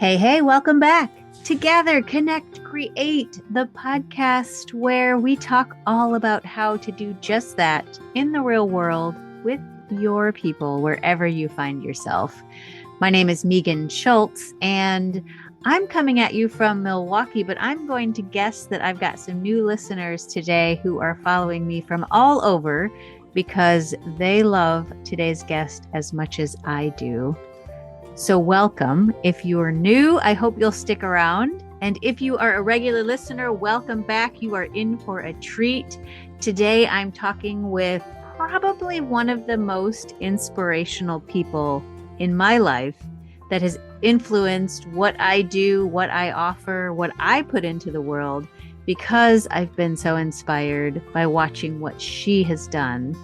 Hey, hey, welcome back to Gather, Connect, Create, the podcast where we talk all about how to do just that in the real world with your people, wherever you find yourself. My name is Megan Schultz, and I'm coming at you from Milwaukee, but I'm going to guess that I've got some new listeners today who are following me from all over because they love today's guest as much as I do. So welcome. If you're new, I hope you'll stick around. And if you are a regular listener, welcome back. You are in for a treat. Today, I'm talking with probably one of the most inspirational people in my life that has influenced what I do, what I offer, what I put into the world, because I've been so inspired by watching what she has done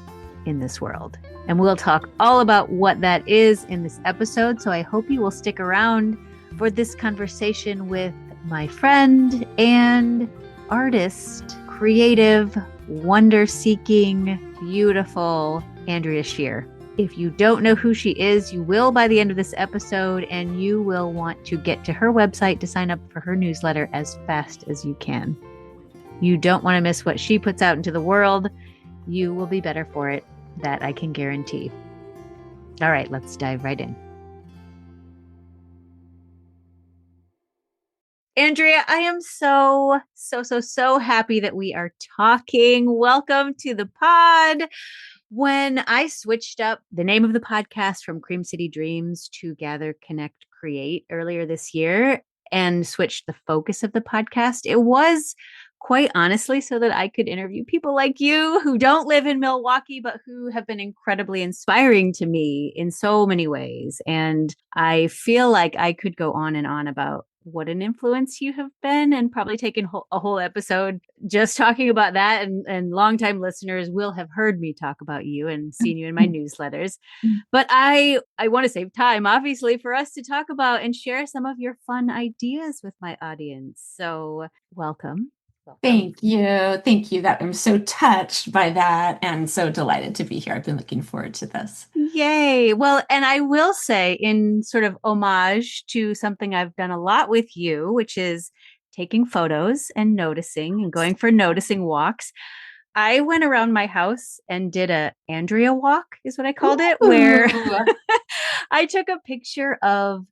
in this world. And we'll talk all about what that is in this episode. So I hope you will stick around for this conversation with my friend and artist, creative, wonder-seeking, beautiful Andrea Scher. If you don't know who she is, you will by the end of this episode, and you will want to get to her website to sign up for her newsletter as fast as you can. You don't want to miss what she puts out into the world. You will be better for it. That I can guarantee. All right, let's dive right in. Andrea, I am so happy that we are talking. Welcome to the pod. When I switched up the name of the podcast from Cream City Dreams to Gather, Connect, Create earlier this year and switched the focus of the podcast, it was quite honestly so that I could interview people like you who don't live in Milwaukee, but who have been incredibly inspiring to me in so many ways. And I feel like I could go on and on about what an influence you have been, and probably taken a whole episode just talking about that. And longtime listeners will have heard me talk about you and seen you in my newsletters. But I want to save time, obviously, for us to talk about and share some of your fun ideas with my audience. So welcome. Thank you. Thank you. That I'm so touched by that and so delighted to be here. I've been looking forward to this. Yay. Well, and I will say, in sort of homage to something I've done a lot with you, which is taking photos and noticing and going for noticing walks. I went around my house and did a Andrea walk, is what I called it, where I took a picture of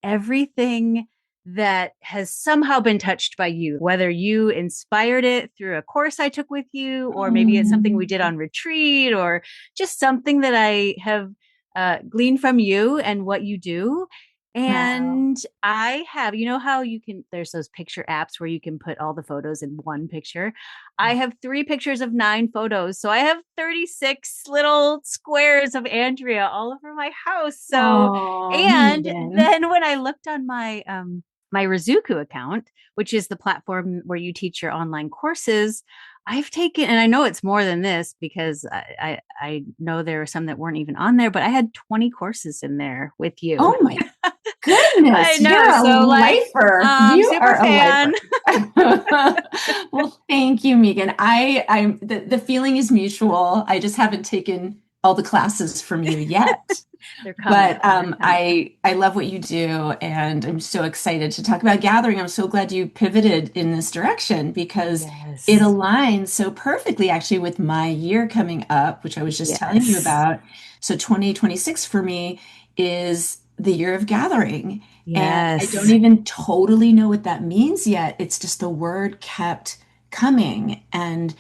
everything that has somehow been touched by you, whether you inspired it through a course I took with you, or maybe it's something we did on retreat, or just something that I have gleaned from you and what you do. And wow. I have, you know how you can, there's those picture apps where you can put all the photos in one picture. I have 3 pictures of 9 photos. So I have 36 little squares of Andrea all over my house. So, and then when I looked on my, my Rizuku account, which is the platform where you teach your online courses, I've taken, and I know it's more than this because I know there are some that weren't even on there, but I had 20 courses in there with you. Oh my goodness. I know. You're a so lifer. You super are fan. A lifer. Well, thank you, Megan. I'm the feeling is mutual. I just haven't taken all the classes from you yet. They're coming. But I love what you do, and I'm so excited to talk about gathering. I'm so glad you pivoted in this direction because it aligns so perfectly actually with my year coming up, which I was just telling you about. So 2026 for me is the year of gathering. And I don't even totally know what that means yet. It's just the word kept coming, and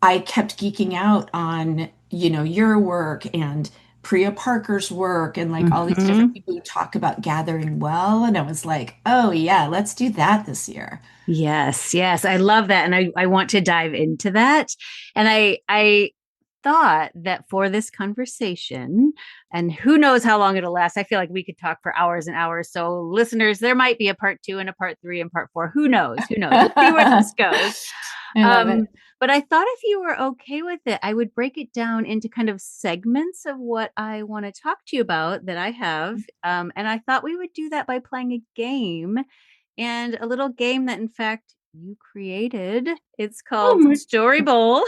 I kept geeking out on, your work and Priya Parker's work and like all these different people who talk about gathering well. And I was like, oh yeah, let's do that this year. Yes. I love that. And I want to dive into that. And I thought that for this conversation, and who knows how long it'll last, I feel like we could talk for hours and hours. So listeners, there might be a part 2 and a part 3 and part 4. Who knows? We'll see where this goes. But I thought if you were okay with it, I would break it down into kind of segments of what I want to talk to you about that I have. And I thought we would do that by playing a game, and a little game that in fact you created. It's called Story Bowl.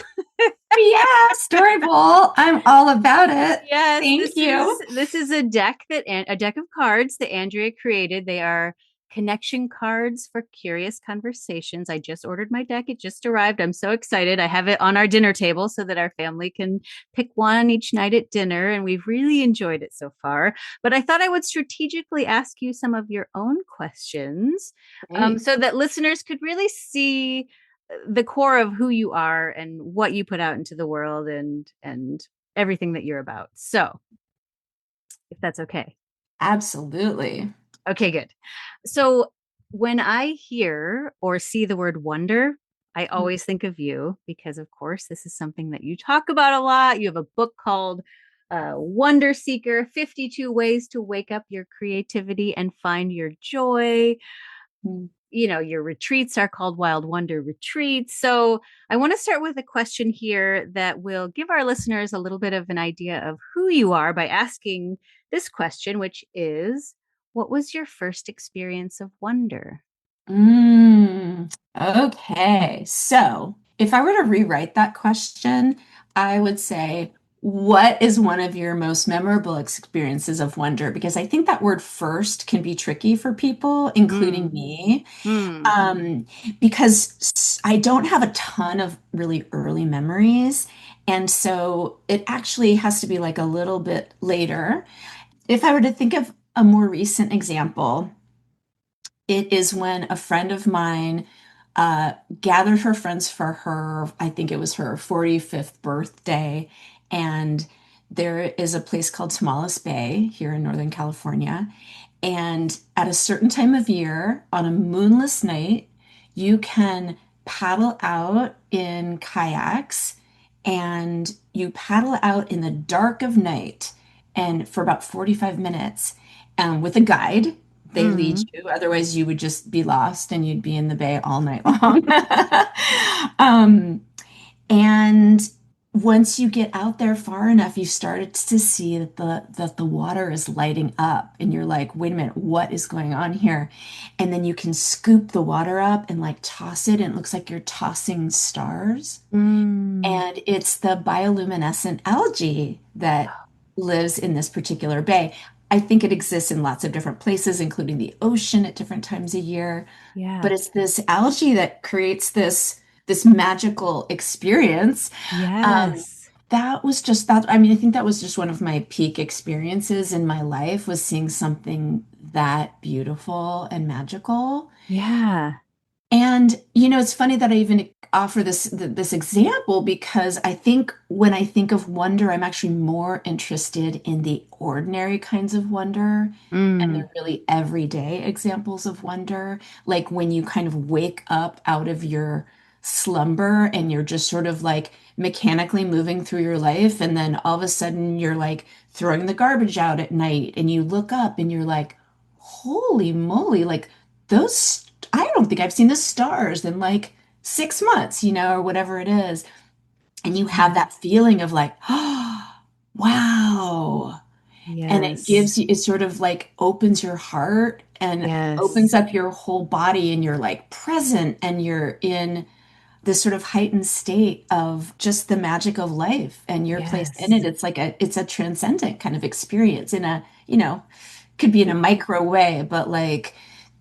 Yeah, Story Bowl. I'm all about it. Yes, thank you. This is a deck of cards that Andrea created. They are connection cards for curious conversations. I just ordered my deck. It just arrived. I'm so excited. I have it on our dinner table so that our family can pick one each night at dinner. And we've really enjoyed it so far. But I thought I would strategically ask you some of your own questions Great. so that listeners could really see the core of who you are and what you put out into the world and everything that you're about. So, if that's okay. Absolutely. Okay, good. So when I hear or see the word wonder, I always think of you because, of course, this is something that you talk about a lot. You have a book called Wonder Seeker 52 Ways to Wake Up Your Creativity and Find Your Joy. Mm. You know, your retreats are called Wild Wonder Retreats. So I want to start with a question here that will give our listeners a little bit of an idea of who you are by asking this question, which is, what was your first experience of wonder? Okay. So if I were to rewrite that question, I would say, what is one of your most memorable experiences of wonder? Because I think that word first can be tricky for people, including Mm, me, mm, um, because I don't have a ton of really early memories. And so it actually has to be like a little bit later. If I were to think of a more recent example, it is when a friend of mine gathered her friends for her, I think it was her 45th birthday. And there is a place called Tomales Bay here in Northern California. And at a certain time of year, on a moonless night, you can paddle out in kayaks and you paddle out in the dark of night and for about 45 minutes with a guide. They lead mm. you, otherwise, you would just be lost and you'd be in the bay all night long. um, and once you get out there far enough, you started to see that the water is lighting up, and you're like, wait a minute, what is going on here? And then you can scoop the water up and like toss it, and it looks like you're tossing stars. Mm. And it's the bioluminescent algae that lives in this particular bay. I think it exists in lots of different places, including the ocean at different times a year. But Yeah. it's this algae that creates this magical experience. Yes. That was just that. I mean, I think that was just one of my peak experiences in my life was seeing something that beautiful and magical. Yeah. And it's funny that I even offer this example because I think when I think of wonder, I'm actually more interested in the ordinary kinds of wonder and Mm. the really everyday examples of wonder, like when you kind of wake up out of your slumber and you're just sort of like mechanically moving through your life, and then all of a sudden you're like throwing the garbage out at night and you look up and you're like, holy moly, like those I don't think I've seen the stars in like 6 months, or whatever it is. And you have Yeah. that feeling of like, oh, wow. And it Yes. gives you, it sort of like opens your heart and opens Yes. up your whole body, and you're like present and you're in this sort of heightened state of just the magic of life and your place in it. Yes. It's a transcendent kind of experience in a, could be in a micro way, but like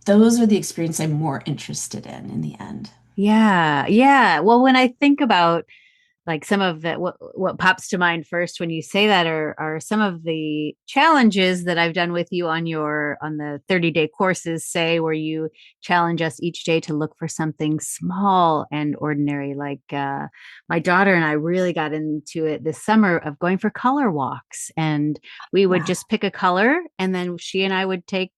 those are the experience I'm more interested in the end. Yeah. Yeah. Well, when I think about like some of the what pops to mind first when you say that are some of the challenges that I've done with you on the 30-day courses, say, where you challenge us each day to look for something small and ordinary. Like my daughter and I really got into it this summer of going for color walks, and we would Yeah. just pick a color, and then she and I would take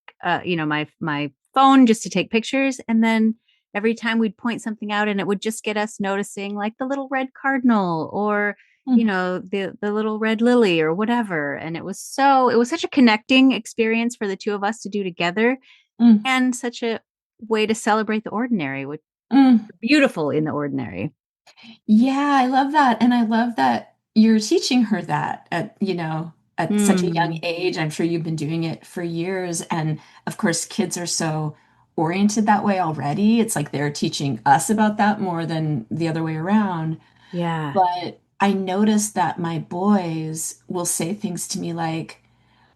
my phone just to take pictures, and then every time we'd point something out and it would just get us noticing like the little red cardinal or Mm, the little red lily or whatever. And it was such a connecting experience for the two of us to do together, mm, and such a way to celebrate the ordinary, which mm. beautiful in the ordinary. Yeah, I love that. And I love that you're teaching her that at such a young Mm, age. I'm sure you've been doing it for years. And of course, kids are so oriented that way already. It's like they're teaching us about that more than the other way around. yeah. But I noticed that my boys will say things to me like,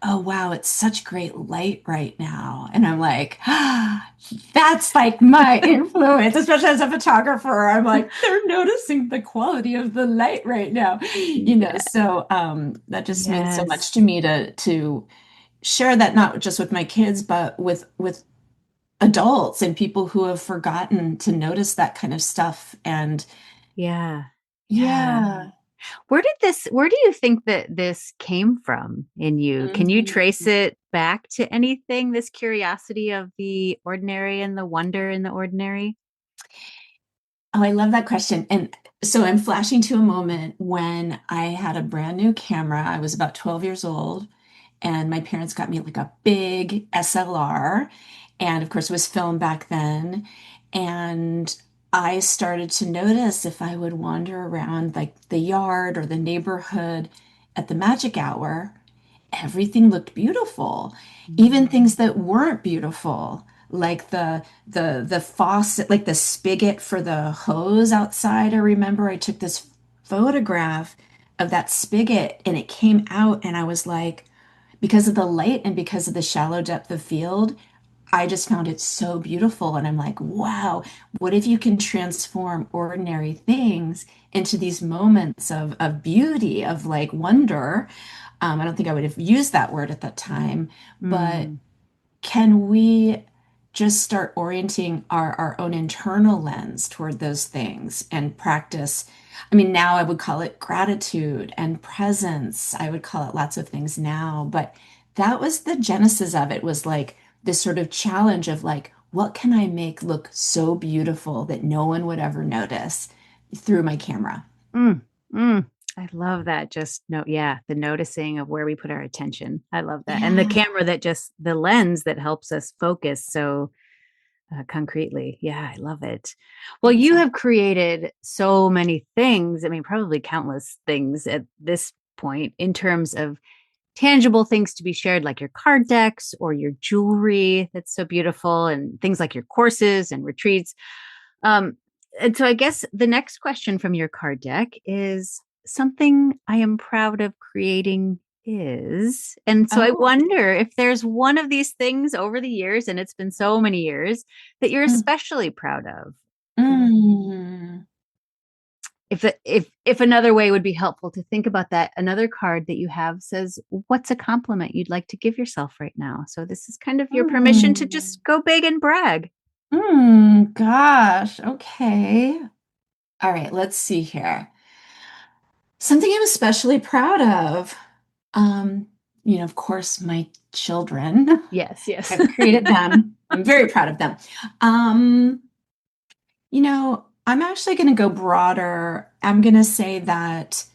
oh, wow, it's such great light right now. And I'm like, ah, that's like my influence, especially as a photographer. I'm like, they're noticing the quality of the light right now, Yeah. so that just means so much Yes. to me to share that not just with my kids, but with adults and people who have forgotten to notice that kind of stuff. And Yeah. Yeah. yeah. Where do you think that this came from in you? Can you trace Mhm. it back to anything, this curiosity of the ordinary and the wonder in the ordinary? Oh, I love that question. And so I'm flashing to a moment when I had a brand new camera. I was about 12 years old, and my parents got me like a big SLR. And of course, it was film back then. And I started to notice if I would wander around like the yard or the neighborhood at the magic hour, everything looked beautiful, even Mm. things that weren't beautiful, like the faucet, like the spigot for the hose outside. I remember I took this photograph of that spigot and it came out, and I was like, because of the light and because of the shallow depth of field, I just found it so beautiful. And I'm like, wow, what if you can transform ordinary things into these moments of beauty, of like wonder? I don't think I would have used that word at that time, but Mm. can we just start orienting our own internal lens toward those things and practice? I mean, now I would call it gratitude and presence. I would call it lots of things now, but that was the genesis of it, was like this sort of challenge of like, what can I make look so beautiful that no one would ever notice through my camera? Mm. Mm. I love that. Just no, yeah, the noticing of where we put our attention. I love that. And the Yeah, camera that just the lens that helps us focus so concretely. Yeah, I love it. Well, you exactly. have created so many things. I mean, probably countless things at this point in terms of tangible things to be shared, like your card decks or your jewelry that's so beautiful, and things like your courses and retreats. Um, and so I guess the next question from your card deck is something I am proud of creating is. And so I Oh. wonder if there's one of these things over the years, and it's been so many years, that you're especially proud of. Mm. If another way would be helpful to think about that, another card that you have says, "What's a compliment you'd like to give yourself right now?" So this is kind of your permission to Mm. just go big and brag. Gosh. Okay. All right. Let's see here. Something I'm especially proud of. Um, of course, my children. Yes, yes. I've created them. I'm very proud of them. Um, I'm actually going to go broader. I'm going to say that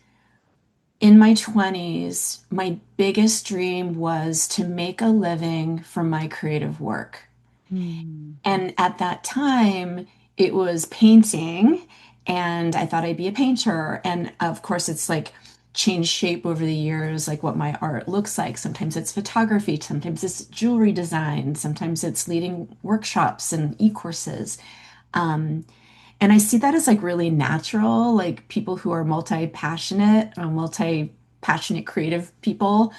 in my 20s, my biggest dream was to make a living from my creative work. Hmm. And at that time, it was painting, and I thought I'd be a painter. And of course, it's like changed shape over the years, like what my art looks like. Sometimes it's photography, sometimes it's jewelry design, sometimes it's leading workshops and e-courses. Um, and I see that as like really natural, like people who are multi-passionate creative people.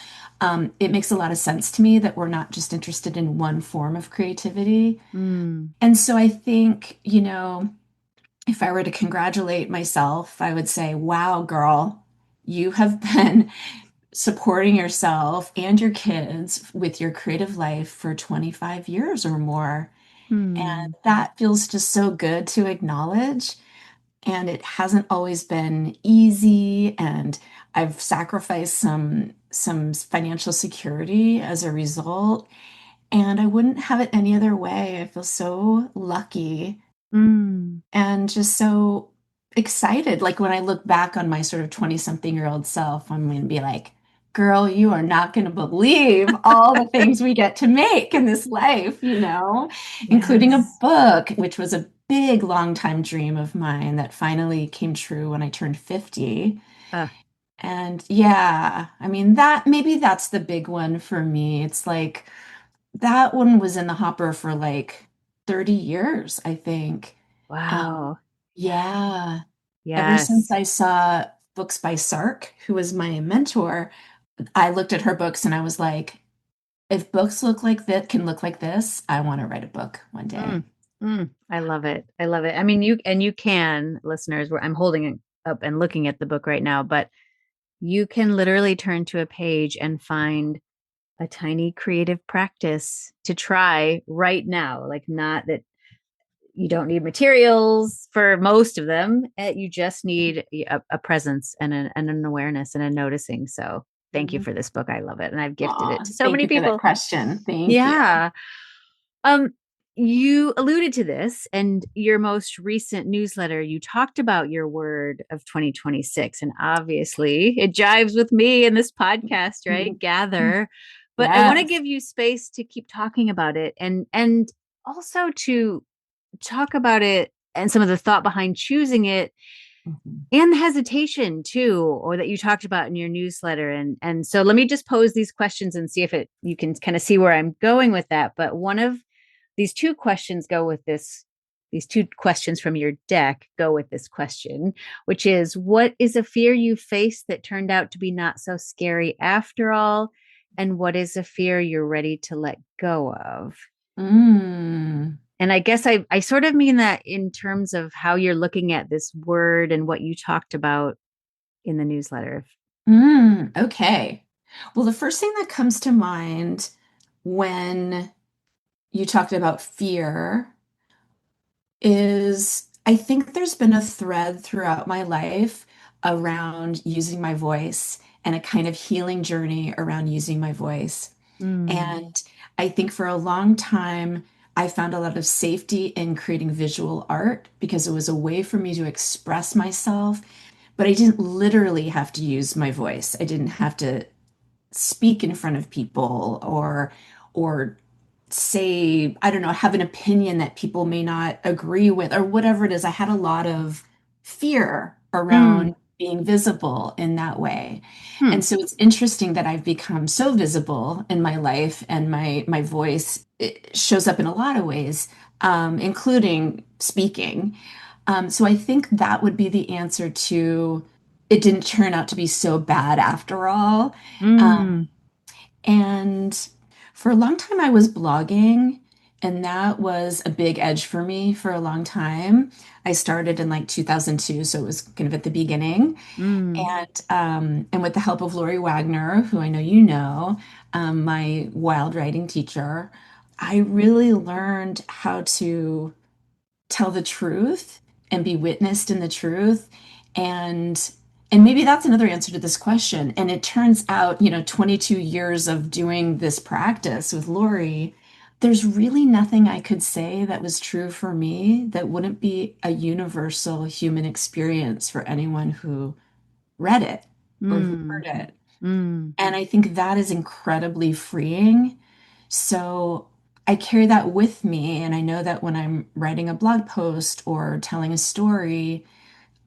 It makes a lot of sense to me that we're not just interested in one form of creativity. Mm. And so I think, if I were to congratulate myself, I would say, wow, girl, you have been supporting yourself and your kids with your creative life for 25 years or more. And Hmm. that feels just so good to acknowledge. And it hasn't always been easy. And I've sacrificed some financial security as a result. And I wouldn't have it any other way. I feel so lucky Mm. and just so excited. Like when I look back on my sort of 20-something-year-old self, I'm going to be like, girl, you are not going to believe all the things we get to make in this life, including a Yes. book, which was a big, long time dream of mine that finally came true when I turned 50. Uh, And yeah, I mean, maybe that's the big one for me. It's like that one was in the hopper for like 30 years, I think. Um, wow. Yeah. yeah, ever since Yes. I saw books by Sark, who was my mentor, I looked at her books and I was like, if books look like that, can look like this, I want to write a book one day. Mm, I love it. I love it. I mean, you can, listeners, where I'm holding it up and looking at the book right now, but you can literally turn to a page and find a tiny creative practice to try right now. Like, not that you don't need materials for most of them. You just need a presence and an awareness and a noticing. So thank you Mhm. for this book. I love it. And I've gifted it Aw, to so thank many you for that people. question. Thank you. Yeah. Um, you alluded to this and your most recent newsletter, you talked about your word of 2026. And obviously it jives with me in this podcast, right? Mhm. Gather. But I want to Yes. give you space to keep talking about it and also to talk about it and some of the thought behind choosing it Mhm. and the hesitation too, or that you talked about in your newsletter. And so let me just pose these questions and see if it you can kind of see where I'm going with that. But one of these two questions go with this. These two questions from your deck go with this question, which is, what is a fear you faced that turned out to be not so scary after all? And what is a fear you're ready to let go of? Mm. And I guess I sort of mean that in terms of how you're looking at this word and what you talked about in the newsletter. Okay. Well, the first thing that comes to mind when you talked about fear is I think there's been a thread throughout my life around using my voice and a kind of healing journey around using my voice. Mm, And I think for a long time, I found a lot of safety in creating visual art because it was a way for me to express myself, but I didn't literally have to use my voice. I didn't have to speak in front of people or say, I don't know, have an opinion that people may not agree with or whatever it is. I had a lot of fear mm, around being visible in that way. hmm, And so it's interesting that I've become so visible in my life and my voice it shows up in a lot of ways, including speaking. So I think that would be the answer to it didn't turn out to be so bad after all. Um, mm, and for a long time, I was blogging, and that was a big edge for me for a long time. I started in like 2002, so it was kind of at the beginning. mm, And with the help of Lori Wagner, who I know you know, my wild writing teacher, I really learned how to tell the truth and be witnessed in the truth and maybe that's another answer to this question. And it turns out, 22 years of doing this practice with Lori, there's really nothing I could say that was true for me that wouldn't be a universal human experience for anyone who read it or who mm, heard it. mm. And I think that is incredibly freeing. So I carry that with me. And I know that when I'm writing a blog post or telling a story,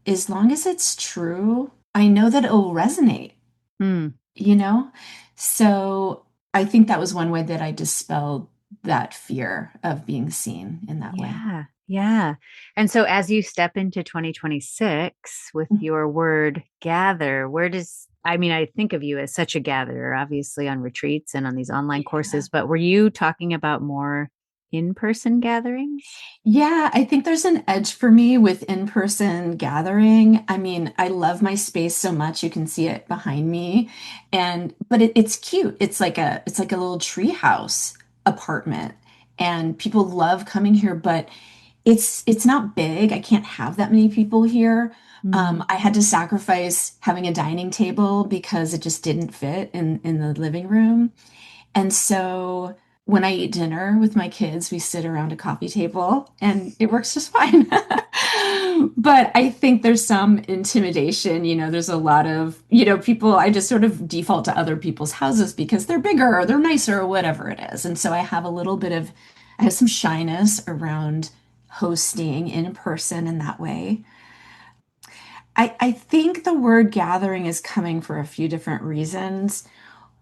as long as it's true, I know that it will resonate, Mm. you know? So I think that was one way that I dispelled that fear of being seen in that way. Yeah. Yeah. And so as you step into 2026 with your word gather, where does, I mean, I think of you as such a gatherer, obviously on retreats and on these online Yeah. courses, but were you talking about more in-person gatherings? Yeah, I think there's an edge for me with in-person gathering. I mean, I love my space so much. You can see it behind me. And but it's cute. It's like a little tree house apartment. And people love coming here, but it's not big. I can't have that many people here. Mm, I had to sacrifice having a dining table because it just didn't fit in the living room. And so when I eat dinner with my kids, we sit around a coffee table and it works just fine. But I think there's some intimidation, there's a lot of, people, I just sort of default to other people's houses because they're bigger or they're nicer or whatever it is. And so I have some shyness around hosting in person in that way. I think the word gathering is coming for a few different reasons.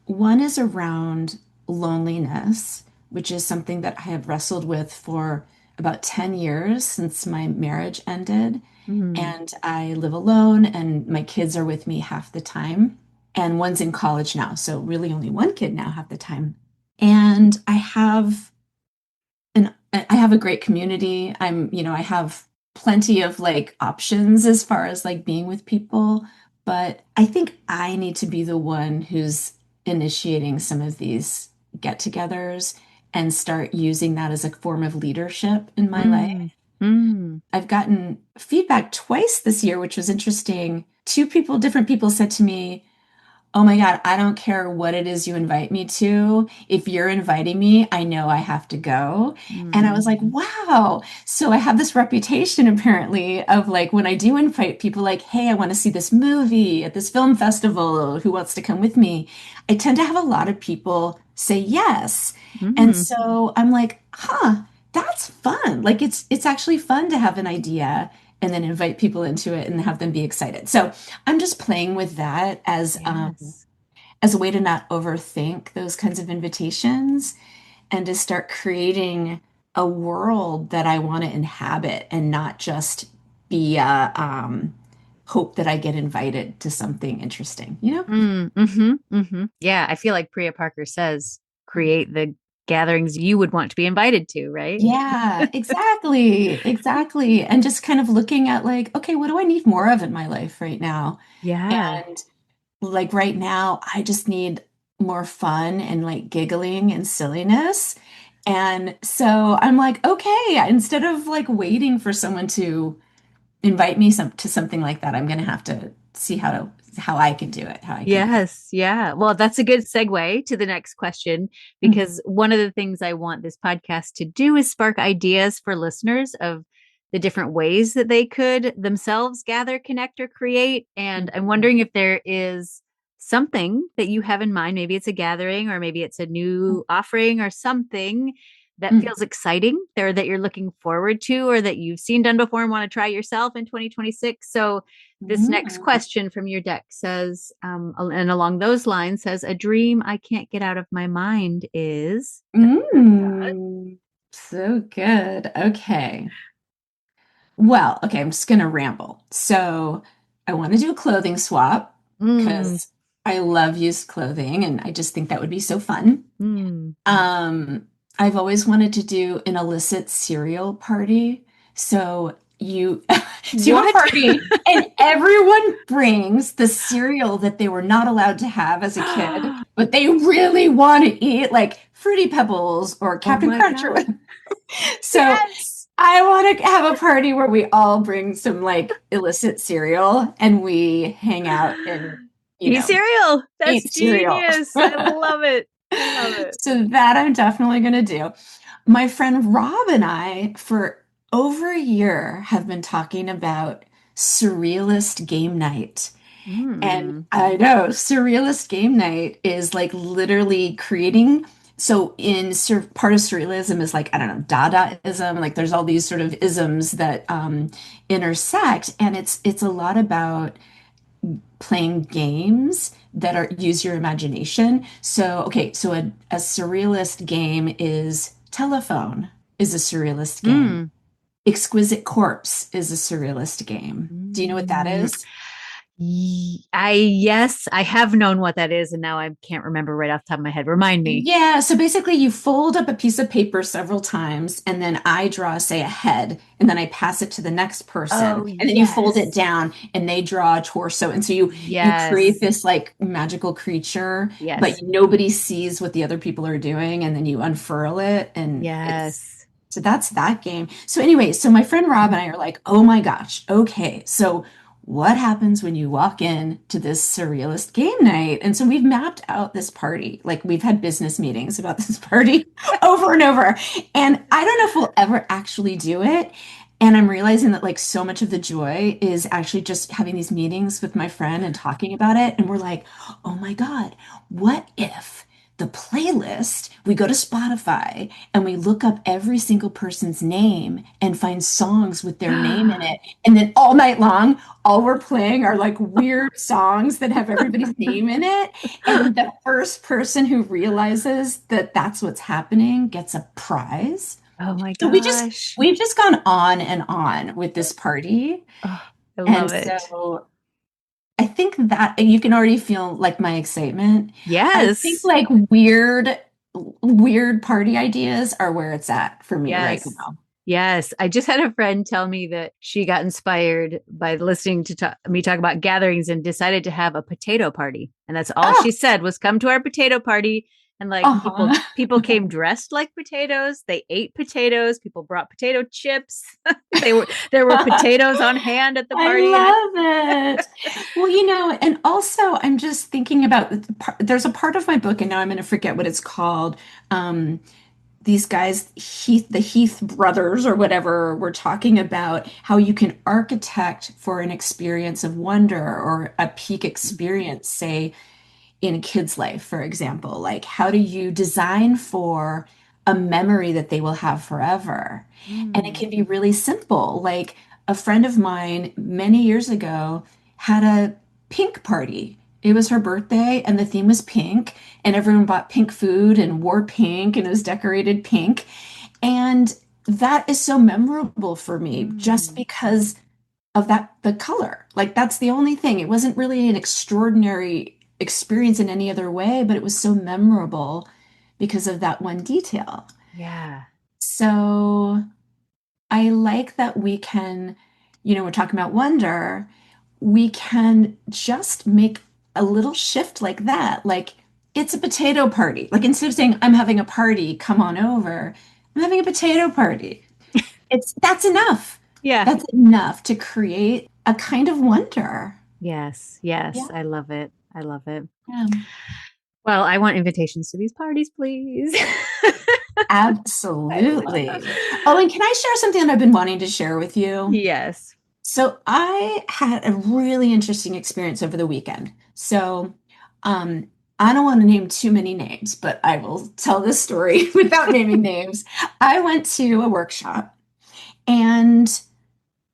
One is around loneliness, which is something that I have wrestled with for about 10 years since my marriage ended. mm, And I live alone, and my kids are with me half the time. and one's in college now. So really only one kid now half the time. And I have a great community. I have plenty of like options as far as like being with people, but I think I need to be the one who's initiating some of these get-togethers and start using that as a form of leadership in my life. Mm. Mm. I've gotten feedback twice this year, which was interesting. Different people said to me, "Oh my God, I don't care what it is you invite me to. If you're inviting me, I know I have to go." And I was like, Mm. wow. So I have this reputation apparently of like when I do invite people like, "Hey, I want to see this movie at this film festival. Who wants to come with me?" I tend to have a lot of people say yes. And Mm. so I'm like, huh, that's fun. Like it's actually fun to have an idea and then invite people into it and have them be excited. So I'm just playing with that Yes. as a way to not overthink those kinds of invitations and to start creating a world that I want to inhabit and not just be hope that I get invited to something interesting, you know? Mm. Mm-hmm. Mm-hmm. Yeah, I feel like Priya Parker says, create the gatherings you would want to be invited to, right? Yeah, exactly. Exactly. And just kind of looking at like, okay, what do I need more of in my life right now? Yeah. And like right now, I just need more fun and like giggling and silliness. And so I'm like, okay, instead of like waiting for someone to invite me to something like that, I'm gonna have to see how I can do it, how I can create. Yes, yeah. Well, that's a good segue to the next question Mhm. because one of the things I want this podcast to do is spark ideas for listeners of the different ways that they could themselves gather, connect, or create. And I'm Mhm. wondering if there is something that you have in mind. Maybe it's a gathering, or maybe it's a new offering, or something that Mhm. feels exciting or that you're looking forward to, or that you've seen done before and want to try yourself in 2026. So, this next Mhm. question from your deck says, and along those lines says, a dream I can't get out of my mind is. Mm. So good. Okay. Well, okay, I'm just gonna ramble. So I want to do a clothing swap Mm, because I love used clothing and I just think that would be so fun. mm. Um, I've always wanted to do an illicit cereal party. So you so you have a What? party and everyone brings the cereal that they were not allowed to have as a kid, Oh but they really want to eat, like Fruity Pebbles or Captain my Crunch or God. so Yes. I want to have a party where we all bring some like illicit cereal and we hang out and, you Eat know, cereal. That's eat cereal. genius. I love it. I love it. So that I'm definitely going to do. My friend Rob and I, for over a year, have been talking about surrealist game night. And Mm. I know surrealist game night is like literally creating. So part of surrealism is like, I don't know, Dadaism, like there's all these sort of isms that intersect. And it's a lot about playing games that are use your imagination. So, okay, so a surrealist game is telephone is a surrealist game. Mm. Exquisite Corpse is a surrealist game. Do you know what that Mm. is? Yes, I have known what that is, and now I can't remember right off the top of my head. Remind me. Yeah, so basically you fold up a piece of paper several times and then I draw, say, a head and then I pass it to the next person Oh, and then you fold it yes. down and they draw a torso. And so you create Yes. this like magical creature, but Yes. nobody sees what the other people are doing and then you unfurl it and it's Yes. so that's that game. So anyway, so my friend Rob and I are like, "Oh my gosh. Okay. So what happens when you walk in to this surrealist game night?" And so we've mapped out this party. Like we've had business meetings about this party over and over. And I don't know if we'll ever actually do it. And I'm realizing that like so much of the joy is actually just having these meetings with my friend and talking about it. And we're like, oh my God, what if the playlist, we go to Spotify and we look up every single person's name and find songs with their name in it. And then all night long, all we're playing are like weird songs that have everybody's name in it. And the first person who realizes that that's what's happening gets a prize. Oh my So gosh. we've just gone on and on with this party. Oh, I And love it. so I think that you can already feel like my excitement. I think Yes. like weird party ideas are where it's at for me right Yes. now. Yes. I just had a friend tell me that she got inspired by listening to me talk about gatherings and decided to have a potato party. And that's all Oh, she said was come to our potato party. And like uh-huh. people came dressed like potatoes. They ate potatoes. People brought potato chips. There were potatoes on hand at the I party. And love it. Well, and also I'm just thinking about there's a part of my book, and now I'm going to forget what it's called. Um, these guys, the Heath brothers or whatever, were talking about how you can architect for an experience of wonder or a peak experience, say in a kid's life, for example. Like, how do you design for a memory that they will have forever? And it Mm. can be really simple. Like, a friend of mine many years ago had a pink party. It was her birthday, and the theme was pink, and everyone bought pink food and wore pink, and it was decorated pink. And that is so memorable for me just Mm. because of the color. Like that's the only thing. It wasn't really an extraordinary experience in any other way, but it was so memorable because of that one detail. Yeah. So I like that we can, we're talking about wonder, we can just make a little shift like that. Like it's a potato party. Like instead of saying, I'm having a party, come on over, I'm having a potato party. That's enough. Yeah. That's enough to create a kind of wonder. Yes. Yes. Yeah. I love it. I love it. Yeah. Well, I want invitations to these parties, please. I love. Absolutely. Oh, and can I share something that I've been wanting to share with you? Yes. So I had a really interesting experience over the weekend. So, um, I don't want to name too many names, but I will tell this story without naming names. I went to a workshop and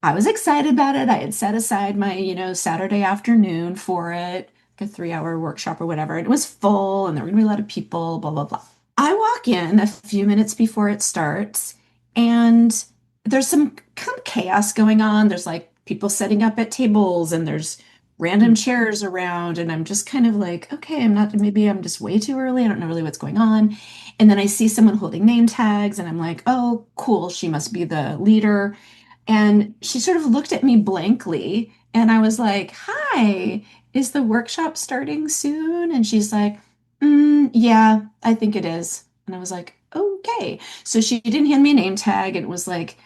I was excited about it. I had set aside my, Saturday afternoon for it, like a 3-hour workshop or whatever. And it was full and there were going to be a lot of people, blah, blah, blah. I walk in a few minutes before it starts and there's some kind of chaos going on. There's like people setting up at tables and there's random Mm. chairs around. And I'm just kind of like, okay, maybe I'm just way too early. I don't know really what's going on. And then I see someone holding name tags and I'm like, oh, cool. She must be the leader. And she sort of looked at me blankly, and I was like, Hi, is the workshop starting soon? And she's like, yeah, I think it is. And I was like, okay. So she didn't hand me a name tag, and it was like,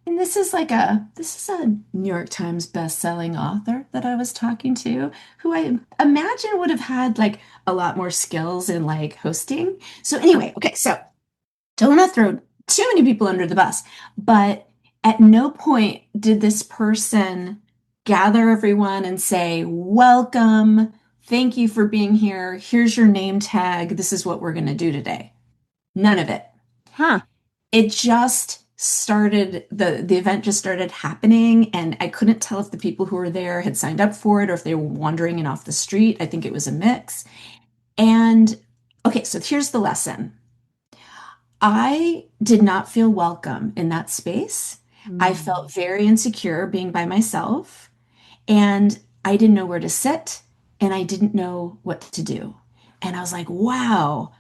and this is a New York Times best-selling author that I was talking to, who I imagine would have had like a lot more skills in like hosting. So anyway, okay, so don't want to throw too many people under the bus, but at no point did this person gather everyone and say, Welcome, thank you for being here. Here's your name tag. This is what we're going to do today. None of it. Huh. It just started, the event just started happening, and I couldn't tell if the people who were there had signed up for it or if they were wandering in off the street. I think it was a mix. And okay, so here's the lesson. I did not feel welcome in that space. I Mm. felt very insecure being by myself, and I didn't know where to sit, and I didn't know what to do. And I was like, wow,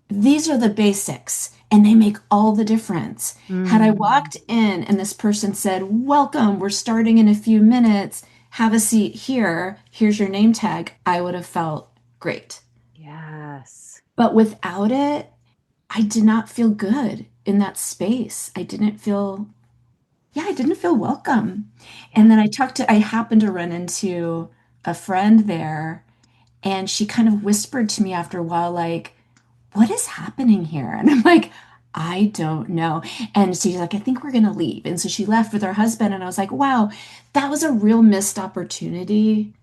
these are the basics, and they make all the difference. Had I Mm. walked in and this person said, Welcome, we're starting in a few minutes, have a seat here, here's your name tag, I would have felt great. Yes. But without it, I did not feel good in that space. I didn't feel welcome. Yeah. And then I happened to run into a friend there, and she kind of whispered to me after a while, like, what is happening here? And I'm like, I don't know. And she's like, I think we're going to leave. And so she left with her husband. And I was like, wow, that was a real missed opportunity.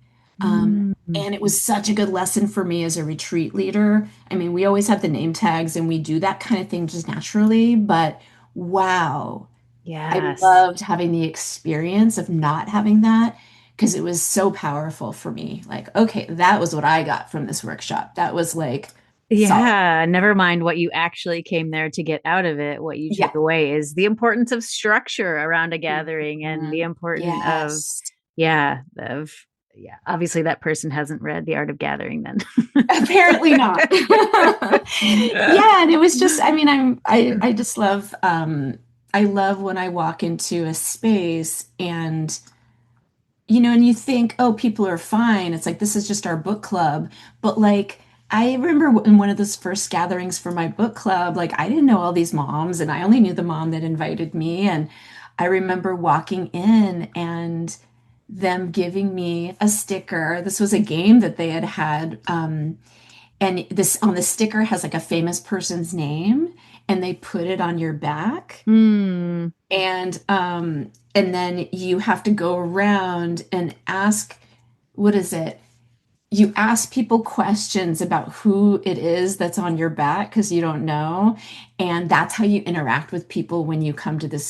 Mm. And it was such a good lesson for me as a retreat leader. I mean, we always have the name tags and we do that kind of thing just naturally, but wow, I Yes. loved having the experience of not having that because it was so powerful for me. Like, okay, that was what I got from this workshop. That was like solid. Yeah, never mind what you actually came there to get out of it. What you took Yeah. away is the importance of structure around a gathering and the Mhm. importance of, Yes. yeah, of Yeah, obviously that person hasn't read The Art of Gathering then. Apparently not. Yeah, and it was just, I mean, I just love I love when I walk into a space and and you think, oh, people are fine. It's like, this is just our book club. But like, I remember in one of those first gatherings for my book club, like, I didn't know all these moms, and I only knew the mom that invited me. And I remember walking in and them giving me a sticker. This was a game that they had had. And this on the sticker has like a famous person's name, and they put it on your back. Mm, And then you have to go around and ask, what is it? You ask people questions about who it is that's on your back because you don't know. And that's how you interact with people when you come to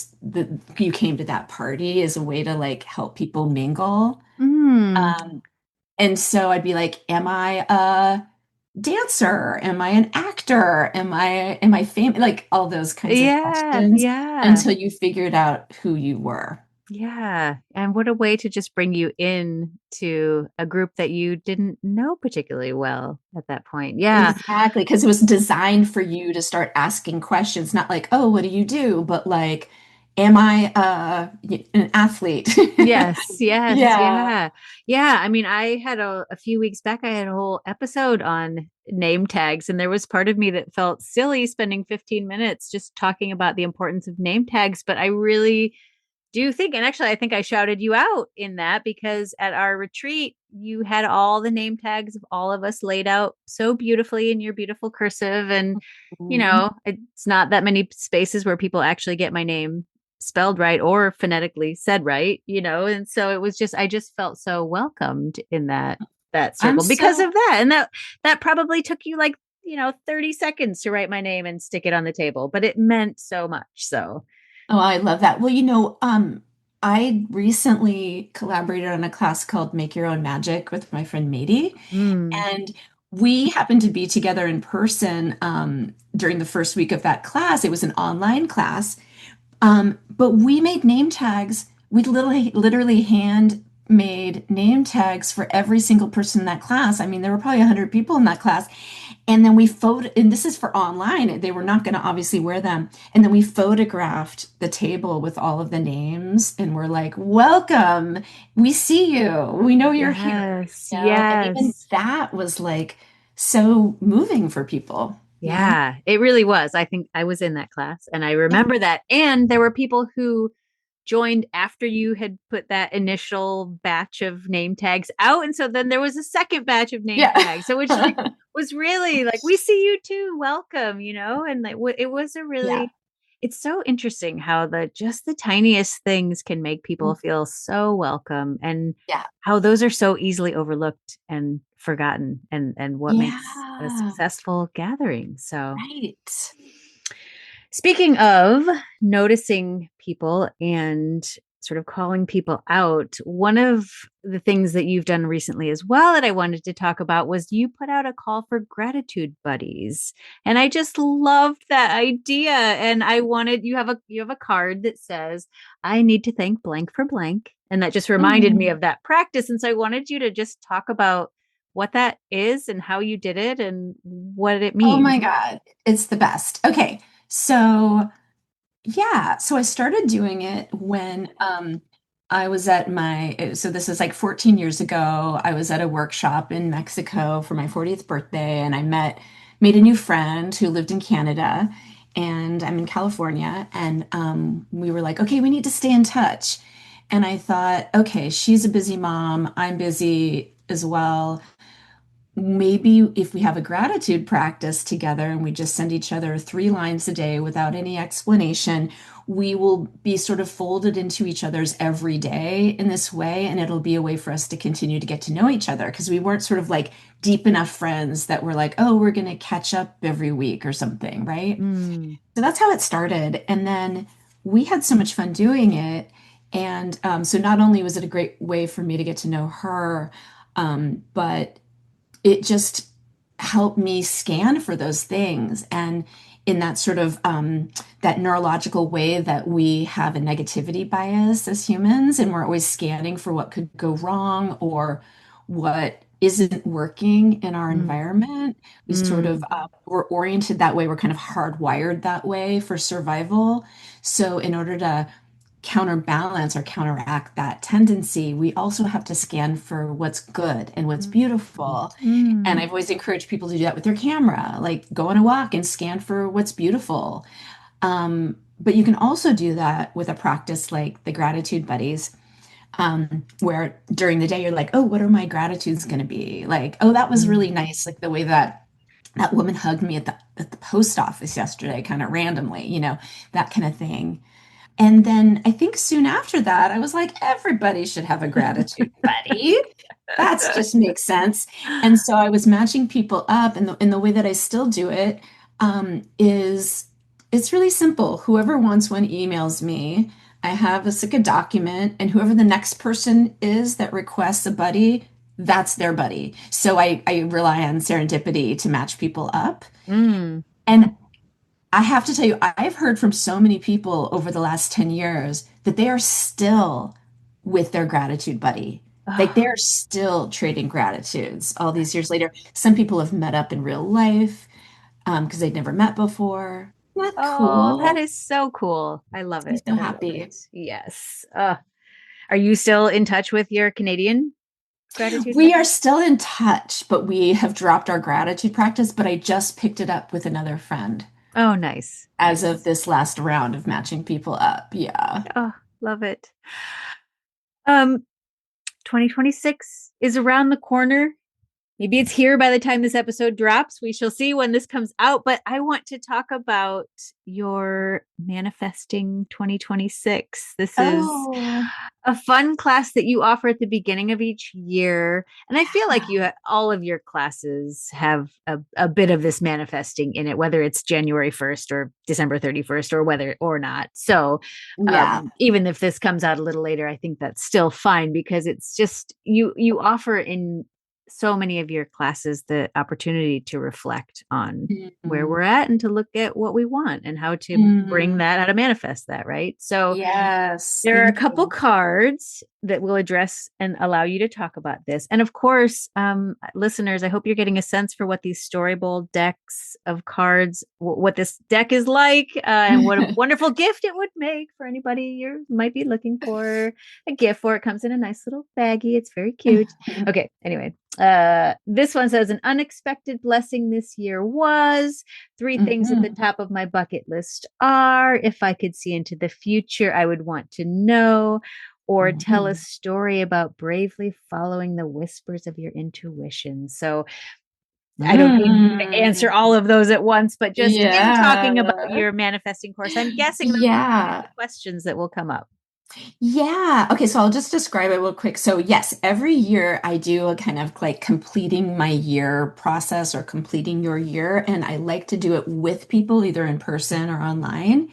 you came to that party, is a way to like help people mingle. mm, Um, and so I'd be like, am I a dancer? Am I an actor? Am I famous? Like all those kinds of yeah, questions yeah. until you figured out who you were. Yeah. And what a way to just bring you in to a group that you didn't know particularly well at that point. Yeah. Exactly, because it was designed for you to start asking questions, not like, oh, what do you do? But like, am I an athlete? Yes, yes, Yeah. yeah. Yeah. I mean, I had a few weeks back, I had a whole episode on name tags, and there was part of me that felt silly spending 15 minutes just talking about the importance of name tags. But I really do think, and actually, I think I shouted you out in that because at our retreat, you had all the name tags of all of us laid out so beautifully in your beautiful cursive. And, Mhm. it's not that many spaces where people actually get my name spelled right or phonetically said right, and so it was just, I just felt so welcomed in that I'm circle because so of that. And that probably took you like, 30 seconds to write my name and stick it on the table, but it meant so much. So, Oh, I love that. Well, I recently collaborated on a class called Make Your Own Magic with my friend Mady, mm, and we happened to be together in person during the first week of that class. It was an online class, but we made name tags. We literally hand made name tags for every single person in that class. I mean, there were probably 100 people in that class. And then we photo, and this is for online. They were not going to obviously wear them. And then we photographed the table with all of the names, and we're like, "Welcome. We see you. We know you're here." yes, And even yes. that was like so moving for people. Yeah, it really was. I think I was in that class and I Yeah. remember that. And there were people who joined after you had put that initial batch of name tags out. And so then there was a second batch of name Yeah. tags. So which like was really like, we see you too, welcome, and like it was a Yeah. really, it's so interesting how just the tiniest things can make people feel so welcome, and Yeah. how those are so easily overlooked and forgotten, and what makes a Yeah. successful gathering. So Right. speaking of noticing people and sort of calling people out, one of the things that you've done recently as well that I wanted to talk about was you put out a call for gratitude buddies. And I just loved that idea. And I wanted, you have a card that says, I need to thank blank for blank. And that just reminded me Mm. of that practice. And so I wanted you to just talk about what that is and how you did it and what it Oh means. my God. It's the best. Okay. So yeah, so I started doing it when I was at so this is like 14 years ago. I was at a workshop in Mexico for my 40th birthday, and made a new friend who lived in Canada, and I'm in California. And we were like, okay, we need to stay in touch. And I thought, okay, she's a busy mom, I'm busy as well. Maybe if we have a gratitude practice together and we just send each other 3 lines a day without any explanation, we will be sort of folded into each other's every day in this way. And it'll be a way for us to continue to get to know each other because we weren't sort of like deep enough friends that we're like, oh, we're going to catch up every week or something, right? Mm. So that's how it started. And then we had so much fun doing it. And so not only was it a great way for me to get to know her, but it just helped me scan for those things. And in that sort of that neurological way that we have a negativity bias as humans, and we're always scanning for what could go wrong or what isn't working in our Mm. environment. We sort of Mm. we're oriented that way. We're kind of hardwired that way for survival. So in order to counterbalance or counteract that tendency, we also have to scan for what's good and what's Mm. beautiful. And Mm. I've always encouraged people to do that with their camera, like go on a walk and scan for what's beautiful. But you can also do that with a practice like the gratitude buddies, where during the day you're like, oh, what are my gratitudes going to be? Like, oh, that was really Mm. nice. Like the way that that woman hugged me at the post office yesterday, kind of randomly, that kind of thing. And then I think soon after that, I was like, everybody should have a gratitude buddy. That's just makes sense. And so I was matching people up, and the way that I still do it is it's really simple. Whoever wants one emails me. I have like a document, and whoever the next person is that requests a buddy, that's their buddy. So I rely on serendipity to match people up. Mm. And I have to tell you, I've heard from so many people over the last 10 years that they are still with their gratitude buddy. Like Oh, they're still trading gratitudes all these years later. Some people have met up in real life because they'd never met before. Isn't that oh, that cool? is so cool. I love I'm it. so I love happy. it. Yes. Are you still in touch with your Canadian gratitude We are buddies? still in touch, but we have dropped our gratitude practice. But I just picked it up with another friend Oh, nice. as of Nice. this last round of matching people up. Yeah. Oh, love it. Um, 2026 is around the corner. Maybe it's here by the time this episode drops. We shall see when this comes out. But I want to talk about your manifesting 2026. This is Oh, a fun class that you offer at the beginning of each year. And I feel like all of your classes have a bit of this manifesting in it, whether it's January 1st or December 31st or whether or not. So yeah. even if this comes out a little later, I think that's still fine because it's just you offer in so many of your classes the opportunity to reflect on where Mm, we're at and to look at what we want and how to bring mm. that, how to manifest that, right? So Yes, there are a thank couple you. cards that will address and allow you to talk about this. And of course, listeners, I hope you're getting a sense for what these storybowl decks of cards, what this deck is like, and what a wonderful gift it would make for anybody you might be looking for a gift for. It comes in a nice little baggie. It's very cute. Okay, anyway, this one says an unexpected blessing this year was three things at the Mhm, top of my bucket list are if I could see into the future, I would want to know, or tell a mhm. story about bravely following the whispers of your intuition. So I don't need you to answer all Mm. of those at once, but just in talking about Yeah. your manifesting course, I'm guessing those are Yeah. the questions that will come up. Yeah. Okay, so I'll just describe it real quick. So, yes, every year I do a kind of like completing my year process or completing your year. And I like to do it with people, either in person or online.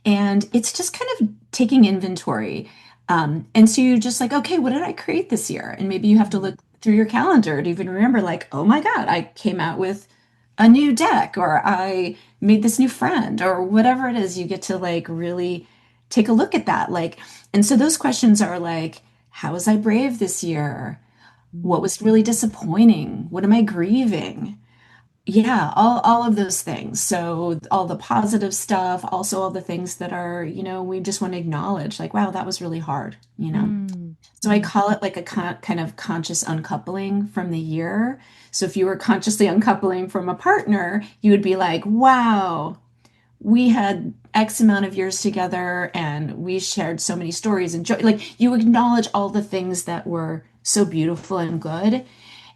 And it's just kind of taking inventory. And so you're just like, okay, what did I create this year? And maybe you have to look through your calendar to even remember, like, oh my God, I came out with a new deck, or I made this new friend, or whatever it is. You get to like really take a look at that. Like, and so those questions are like, how was I brave this year? What was really disappointing? What am I grieving? Yeah, all of those things. So all the positive stuff, also all the things that are, we just want to acknowledge, like, wow, that was really hard. Mm, So I mm, call it like a kind of conscious uncoupling from the year. So if you were consciously uncoupling from a partner, you would be like, wow, we had X amount of years together and we shared so many stories and joy. Like you acknowledge all the things that were so beautiful and good.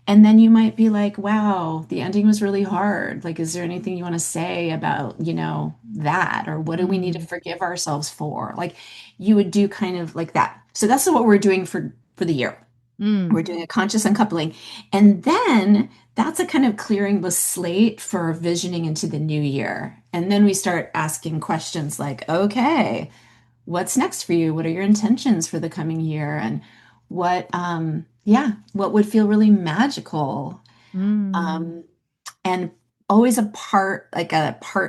And then you might be like, wow, the ending was really hard. Like, is there anything you want to say about, that? Or what do we need to mm, forgive ourselves for? Like, you would do kind of like that. So that's what we're doing for the year. mm, We're doing a conscious uncoupling. And then that's a kind of clearing the slate for visioning into the new year. And then we start asking questions like, okay, what's next for you? What are your intentions for the coming year? And what would feel really magical? mm, Um, and always a part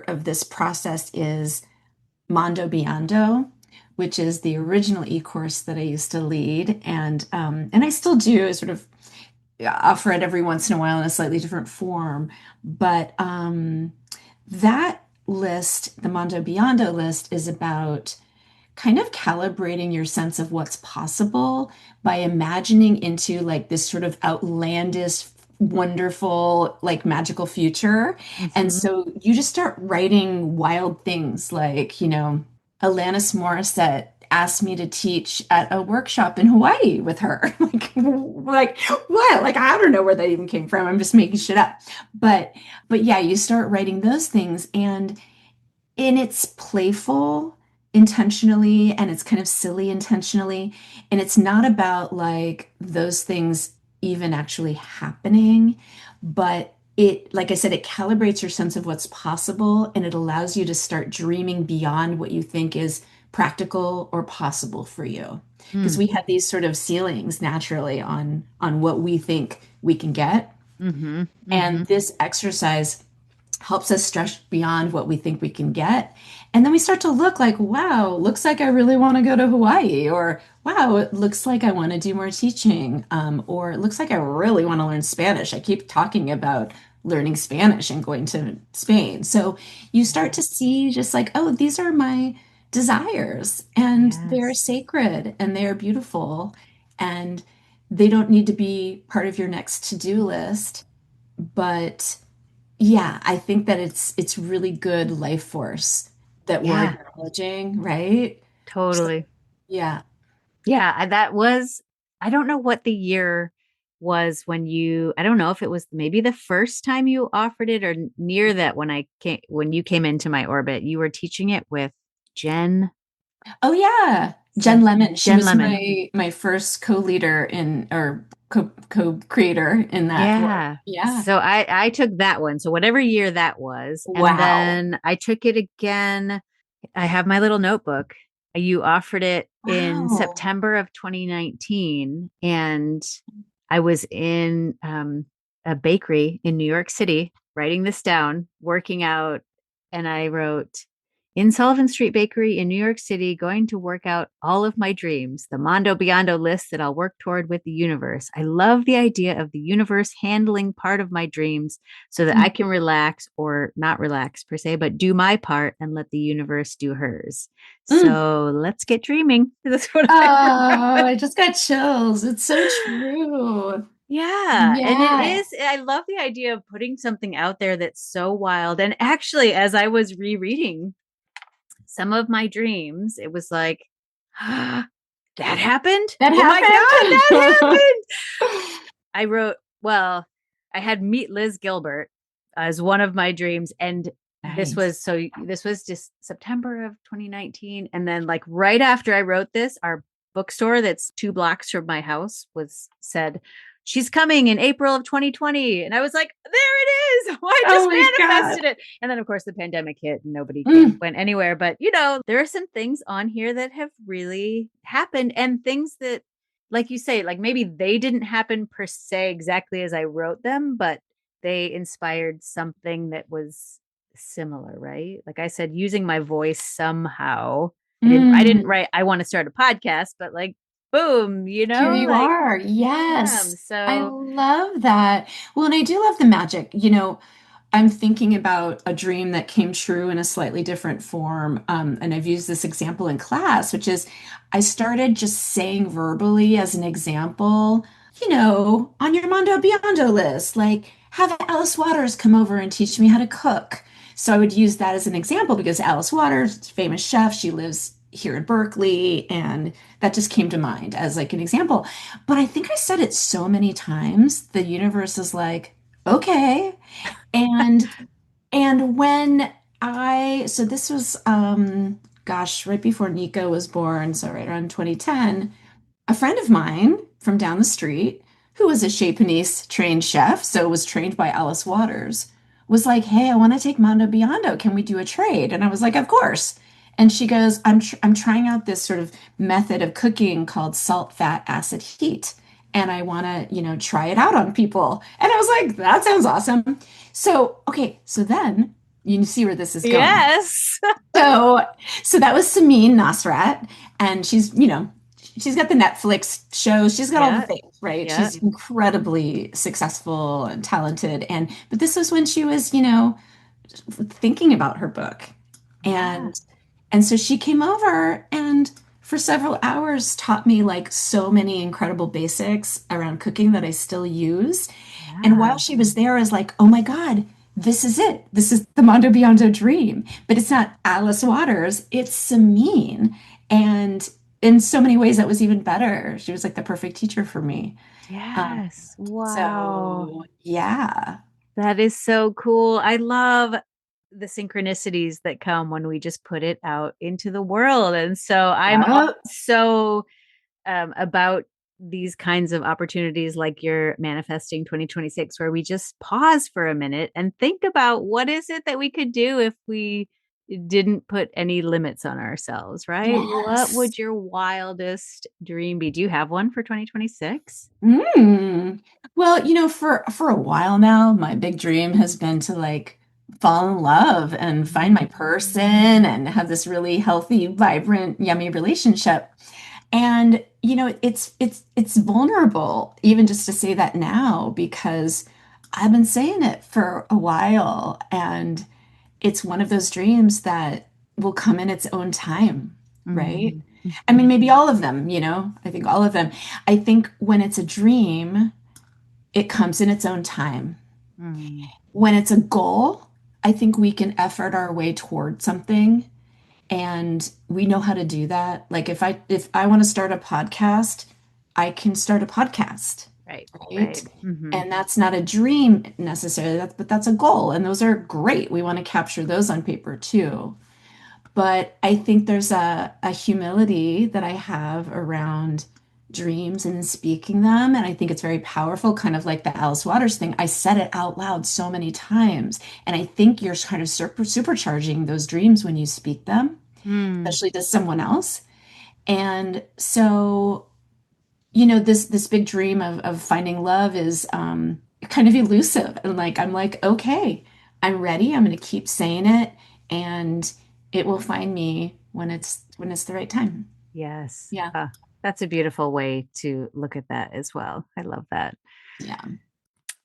of this process is Mondo Biondo, which is the original e-course that I used to lead, and I still do sort of offer it every once in a while in a slightly different form. But that list, the Mondo Biondo list, is about kind of calibrating your sense of what's possible by imagining into like this sort of outlandish, wonderful, like magical future. And Mm-hmm. so you just start writing wild things like, Alanis Morissette asked me to teach at a workshop in Hawaii with her. Like what? Like I don't know where that even came from. I'm just making shit up. But but yeah, you start writing those things and it's playful intentionally and it's kind of silly intentionally, and it's not about like those things even actually happening, but it, like I said, it calibrates your sense of what's possible and it allows you to start dreaming beyond what you think is practical or possible for you, because Mm. we have these sort of ceilings naturally on what we think we can get, Mm-hmm. Mm-hmm. and this exercise helps us stretch beyond what we think we can get. And then we start to look like, wow, looks like I really want to go to Hawaii, or wow, it looks like I want to do more teaching, or it looks like I really want to learn Spanish. I keep talking about learning Spanish and going to Spain. So you start to Yes. see just like, oh, these are my desires and they're Yes. sacred and they're beautiful and they don't need to be part of your next to-do list. But yeah, I think that it's really good life force that we're Yeah, acknowledging, right? So, totally. yeah. Yeah, that was, I don't know what the year was when you, I don't know if it was maybe the first time you offered it or near that when you came into my orbit, you were teaching it with Jen Oh yeah. Jen some Lemon. She Jen was Lemon. my first co-leader in or co-creator in that work. Yeah. Yeah. So I took that one. So whatever year that was, and Wow. then I took it again. I have my little notebook. You offered it in Wow. September of 2019, and I was in a bakery in New York City writing this down, working out, and I wrote in Sullivan Street Bakery in New York City, going to work out all of my dreams, the Mondo Biondo list that I'll work toward with the universe. I love the idea of the universe handling part of my dreams so that I Mm. can relax or not relax per se, but do my part and let the universe do hers. Mm. So let's get dreaming. That's what I Oh, wrote. I just got chills. It's so true. Yeah. And it Yeah. is, I love the idea of putting something out there that's so wild. And actually, as I was rereading some of my dreams, it was like, ah, that happened. That Oh my God, that happened. happened. I wrote, well, I had Meet Liz Gilbert as one of my dreams. And Nice. this was just September of 2019. And then, like, right after I wrote this, our bookstore that's 2 blocks from my house was said, she's coming in April of 2020. And I was like, there it is. I Oh just my God. manifested it. And then, of course, the pandemic hit and nobody Mm. went anywhere. But, there are some things on here that have really happened and things that, like you say, like maybe they didn't happen per se exactly as I wrote them, but they inspired something that was similar, right? Like I said, using my voice somehow. I didn't Mm. write I want to start a podcast, but like boom, Here you like are. bam. Yes. I So love that. Well, and I do love the magic. I'm thinking about a dream that came true in a slightly different form. And I've used this example in class, which is I started just saying verbally as an example, on your Mondo Biondo list, like have Alice Waters come over and teach me how to cook. So I would use that as an example because Alice Waters, famous chef, she lives here in Berkeley, and that just came to mind as like an example. But I think I said it so many times, the universe is like, okay. And and when so this was gosh, right before Nico was born, so right around 2010, a friend of mine from down the street, who was a Chez Panisse trained chef, so was trained by Alice Waters, was like, "Hey, I want to take Mondo Biondo. Can we do a trade?" And I was like, "Of course." And she goes, I'm trying out this sort of method of cooking called salt, fat, acid, heat." and I want to, try it out on people. And I was like, that sounds awesome. So, okay, so then you see where this is going. Yes. So, so that was Samin Nosrat, and she's got the Netflix shows. She's got all the Yeah. things, right? Yeah. She's incredibly successful and talented. But this was when she was, thinking about her book. Yeah. And so she came over and for several hours taught me like so many incredible basics around cooking that I still use. And while Yeah. she was there, I was like, oh my God, this is it. This is the Mondo Biondo dream. But it's not Alice Waters, it's Samin. And in so many ways, that was even better. She was like the perfect teacher for me. Um, Yes. Wow. so, yeah. That is so cool. I love the synchronicities that come when we just put it out into the world. And so I'm Yeah. so about these kinds of opportunities like you're manifesting 2026 where we just pause for a minute and think about what is it that we could do if we didn't put any limits on ourselves, right? What Yes. would your wildest dream be? Do you have one for 2026? Mm. Well, for a while now, my big dream has been to like fall in love and find my person and have this really healthy, vibrant, yummy relationship. And it's vulnerable even just to say that now because I've been saying it for a while and it's one of those dreams that will come in its own time, right? Mm, I mean, mhm, maybe all of them, I think all of them. I think when it's a dream, it comes in its own time. mm, When it's a goal, I think we can effort our way toward something and we know how to do that. Like if I want to start a podcast, I can start a podcast, right, right? right. Hmm. And that's not a dream necessarily, but that's a goal. And those are great. We want to capture those on paper too. But I think there's a humility that I have around dreams and speaking them. And I think it's very powerful, kind of like the Alice Waters thing. I said it out loud so many times. And I think you're kind of supercharging those dreams when you speak them, Mm, especially to someone else. And so, this big dream of finding love is kind of elusive. And like I'm like, okay, I'm ready. I'm going to keep saying it, and it will find me when it's the right time. yes. Yeah, That's a beautiful way to look at that as well. I love that. yeah.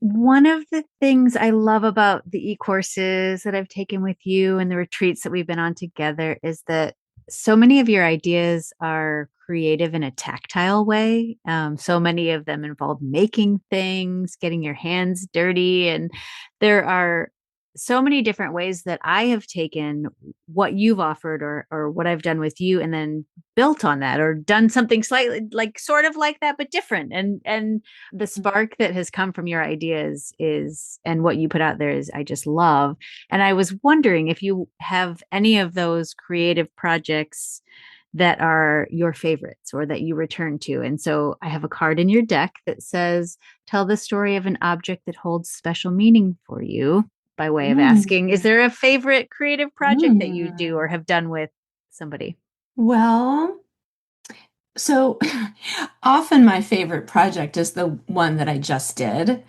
One of the things I love about the e-courses that I've taken with you and the retreats that we've been on together is that so many of your ideas are creative in a tactile way. So many of them involve making things, getting your hands dirty, and there are so many different ways that I have taken what you've offered or what I've done with you and then built on that or done something slightly like sort of like that but different and the spark that has come from your ideas is and what you put out there is I just love. And I was wondering if you have any of those creative projects that are your favorites or that you return to. And so I have a card in your deck that says, tell the story of an object that holds special meaning for you, by way of Mm, asking, is there a favorite creative project that you do or mm. have done with somebody? Well, so often my favorite project is the one that I just did,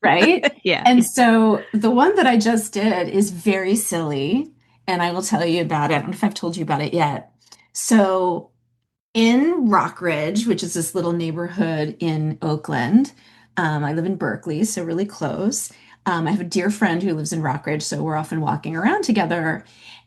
right? Yeah. And so the one that I just did is very silly, and I will tell you about it. I don't know if I've told you about it yet. So in Rockridge, which is this little neighborhood in Oakland. I live in Berkeley, so really close. I have a dear friend who lives in Rockridge, so we're often walking around together.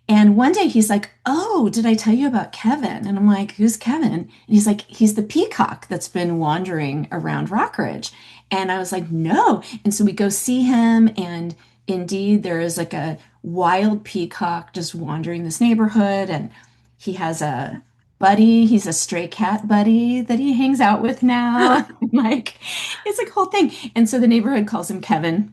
And one day he's like, oh, did I tell you about Kevin? And I'm like, who's Kevin? And he's like, he's the peacock that's been wandering around Rockridge. And I was like, no. And so we go see him, and indeed, there is like a wild peacock just wandering this neighborhood. And he has a buddy. He's a stray cat buddy that he hangs out with now. Like, it's like a whole thing. And so the neighborhood calls him Kevin.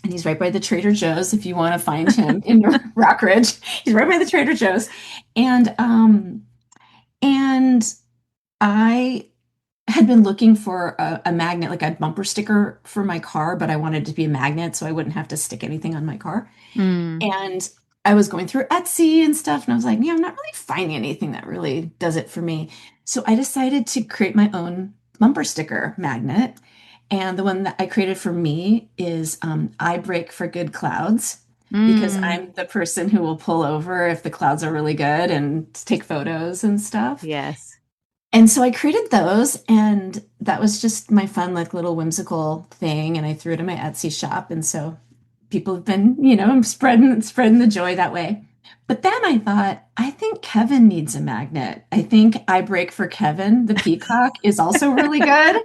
And he's right by the Trader Joe's if you want to find him in Rockridge. He's right by the Trader Joe's. And I had been looking for a magnet, like a bumper sticker for my car, but I wanted it to be a magnet so I wouldn't have to stick anything on my car. Mm, And I was going through Etsy and stuff, and I was like, yeah, I'm not really finding anything that really does it for me. So I decided to create my own bumper sticker magnet. And the one that I created for me is I brake for good clouds because Mm, I'm the person who will pull over if the clouds are really good and take photos and stuff. yes. And so I created those, and that was just my fun, like little whimsical thing. And I threw it in my Etsy shop. And so people have been, spreading the joy that way. But then I thought, I think Kevin needs a magnet. I think I Break for Kevin, the peacock, is also really good.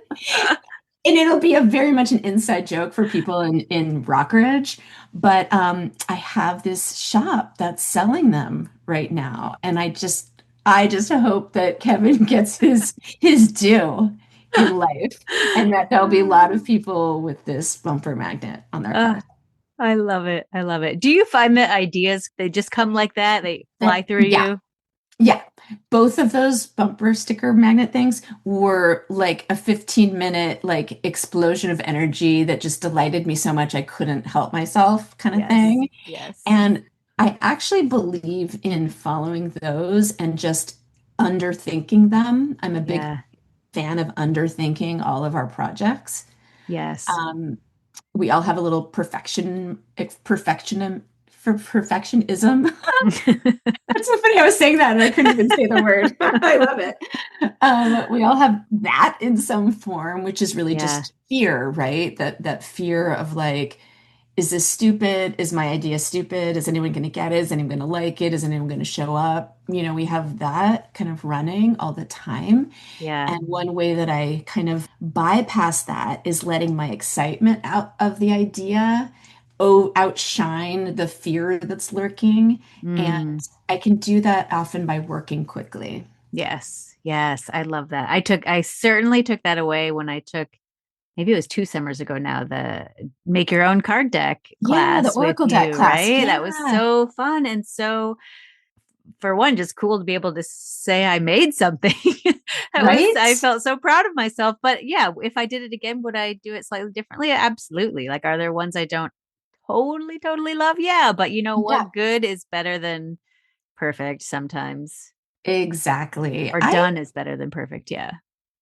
And it'll be a very much an inside joke for people in Rockridge. But I have this shop that's selling them right now. And I just hope that Kevin gets his due in life and that there'll be a lot of people with this bumper magnet on their Uh, cars. I love it. I love it. Do you find that ideas, they just come like that? They fly through Yeah, you? yeah. Both of those bumper sticker magnet things were like a 15-minute like explosion of energy that just delighted me so much I couldn't help myself kind of Yes. thing. Yes. And I actually believe in following those and just underthinking them. I'm a big Yeah. fan of underthinking all of our projects. Yes. Um, we all have a little perfectionism. That's so funny. I was saying that and I couldn't even say the word. I love it. We all have that in some form, which is really Yeah. just fear, right? That fear of like, is this stupid? Is my idea stupid? Is anyone going to get it? Is anyone going to like it? Is anyone going to show up? We have that kind of running all the time. Yeah. And one way that I kind of bypass that is letting my excitement out of the idea, outshine the fear that's lurking. And Mm. I can do that often by working quickly. Yes. Yes. I love that. I certainly took that away when I took, maybe it was 2 summers ago now, the make your own card deck Yeah, the class with Oracle deck you, class. right? That was Yeah, so fun and so, for one, just cool to be able to say I made something. I right? felt so proud of myself. But yeah, if I did it again, would I do it slightly differently? Absolutely. Like, are there ones I don't totally love? Yeah. But you know Yeah, what? Good is better than perfect sometimes, exactly. or I done is better than perfect. Yeah.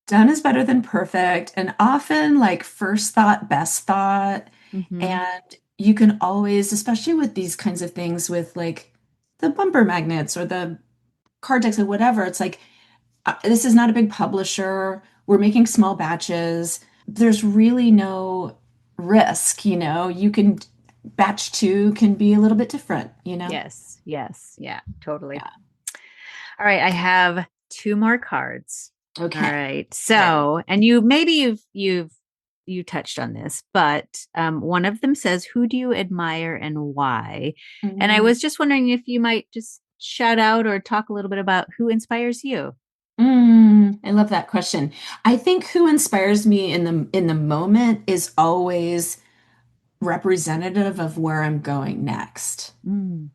Done is better than perfect, and often like first thought, best thought. Hmm. And you can always, especially with these kinds of things with like the bumper magnets or the card decks or whatever, it's like this is not a big publisher. We're making small batches. There's really no risk, You can batch two can be a little bit different. Yes. Yes. Yeah. Totally. Yeah. All right. I have two more cards. All Okay. right. Ready. So, and you touched on this, but one of them says, "Who do you admire and why?" And I Mm, was just wondering if you might just shout out or talk a little bit about who inspires you. I love that question. I think who inspires me in the moment is always representative of where I'm going next. Mm.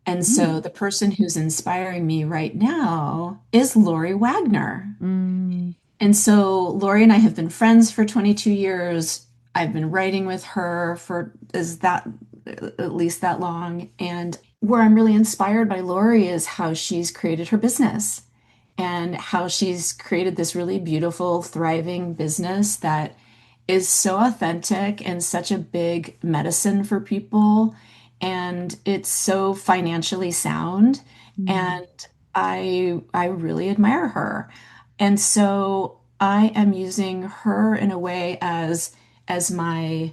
And so Mm. the person who's inspiring me right now is Lori Wagner. Mm. And so Lori and I have been friends for 22 years. I've been writing with her for is that at least that long. And where I'm really inspired by Lori is how she's created her business and how she's created this really beautiful, thriving business that is so authentic and such a big medicine for people. And it's so financially sound. Mm. And I really admire her. And so I am using her in a way as my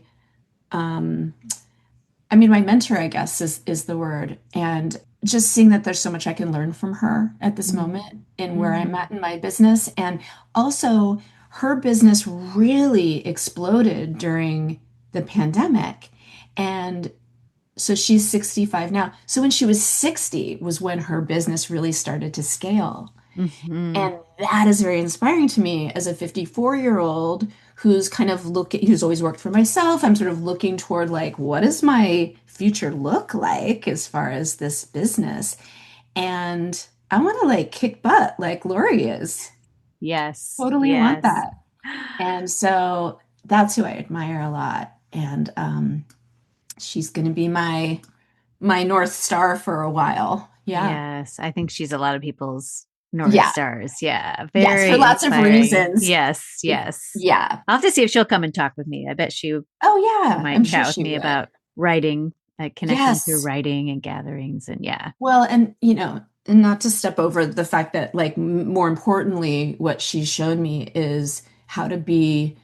my mentor, I guess, is the word. And just seeing that there's so much I can learn from her at this Mm. moment in where I'm Mm. at in my business. And also, her business really exploded during the pandemic. And so she's 65 now. So when she was 60 was when her business really started to scale. Mhm. And that is very inspiring to me as a 54-year-old who's kind of who's always worked for myself. I'm sort of looking toward like, what does my future look like as far as this business? And I want to like kick butt like Lori is. Yes. Totally want Yes. that. And so that's who I admire a lot. And she's going to be my North Star for a while. Yeah. Yes. I think she's a lot of people's North Yeah. Stars. Yeah. Yes, for Very lots of inspiring. reasons. Yes. Yes. Yeah. I'll have to see if she'll come and talk with me. I bet she Oh, yeah. might I'm sure chat with she me would. about writing, connecting through Yes. writing and gatherings. And yeah. Well, and and not to step over the fact that, like, more importantly, what she's shown me is how to be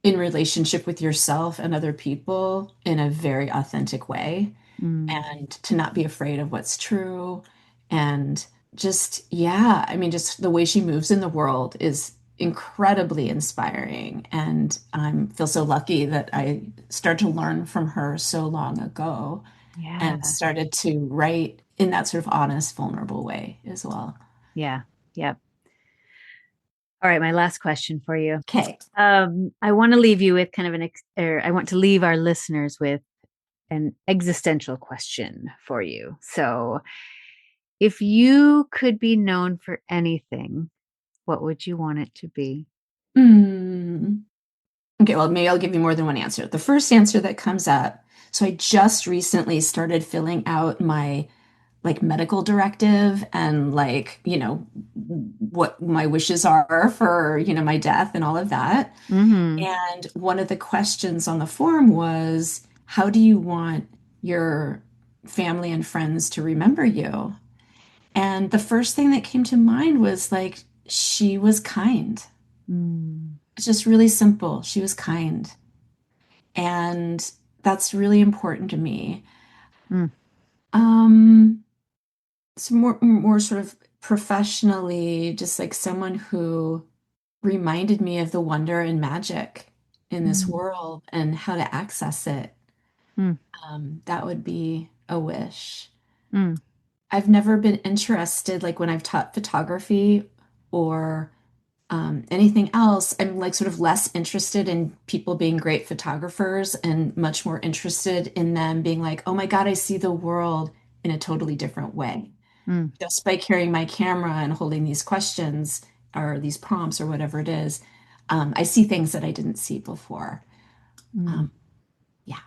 in relationship with yourself and other people in a very authentic way, Mm, and to not be afraid of what's true. And just, yeah, I mean, just the way she moves in the world is incredibly inspiring. And I feel so lucky that I started to learn from her so long ago and yeah. started to write in that sort of honest, vulnerable way as well. Yeah. Yep. All right. My last question for you. Okay. I want to leave you with kind of or I want to leave our listeners with an existential question for you. So, if you could be known for anything, what would you want it to be? Hmm. Okay, well, maybe I'll give you more than one answer. The first answer that comes up, so I just recently started filling out my like medical directive and like, what my wishes are for, my death and all of that. Mm-hmm. And one of the questions on the form was, how do you want your family and friends to remember you? And the first thing that came to mind was like, she was kind. Mm, It's just really simple. She was kind. And that's really important to me. mm, Um, it's more sort of professionally, just like someone who reminded me of the wonder and magic in this mm, world and how to access it. mm, That would be a wish. mm, I've never been interested, like when I've taught photography or anything else, I'm like sort of less interested in people being great photographers and much more interested in them being like, oh my God, I see the world in a totally different way. mm, Just by carrying my camera and holding these questions or these prompts or whatever it is, I see things that I didn't see before. mm. Um, yeah.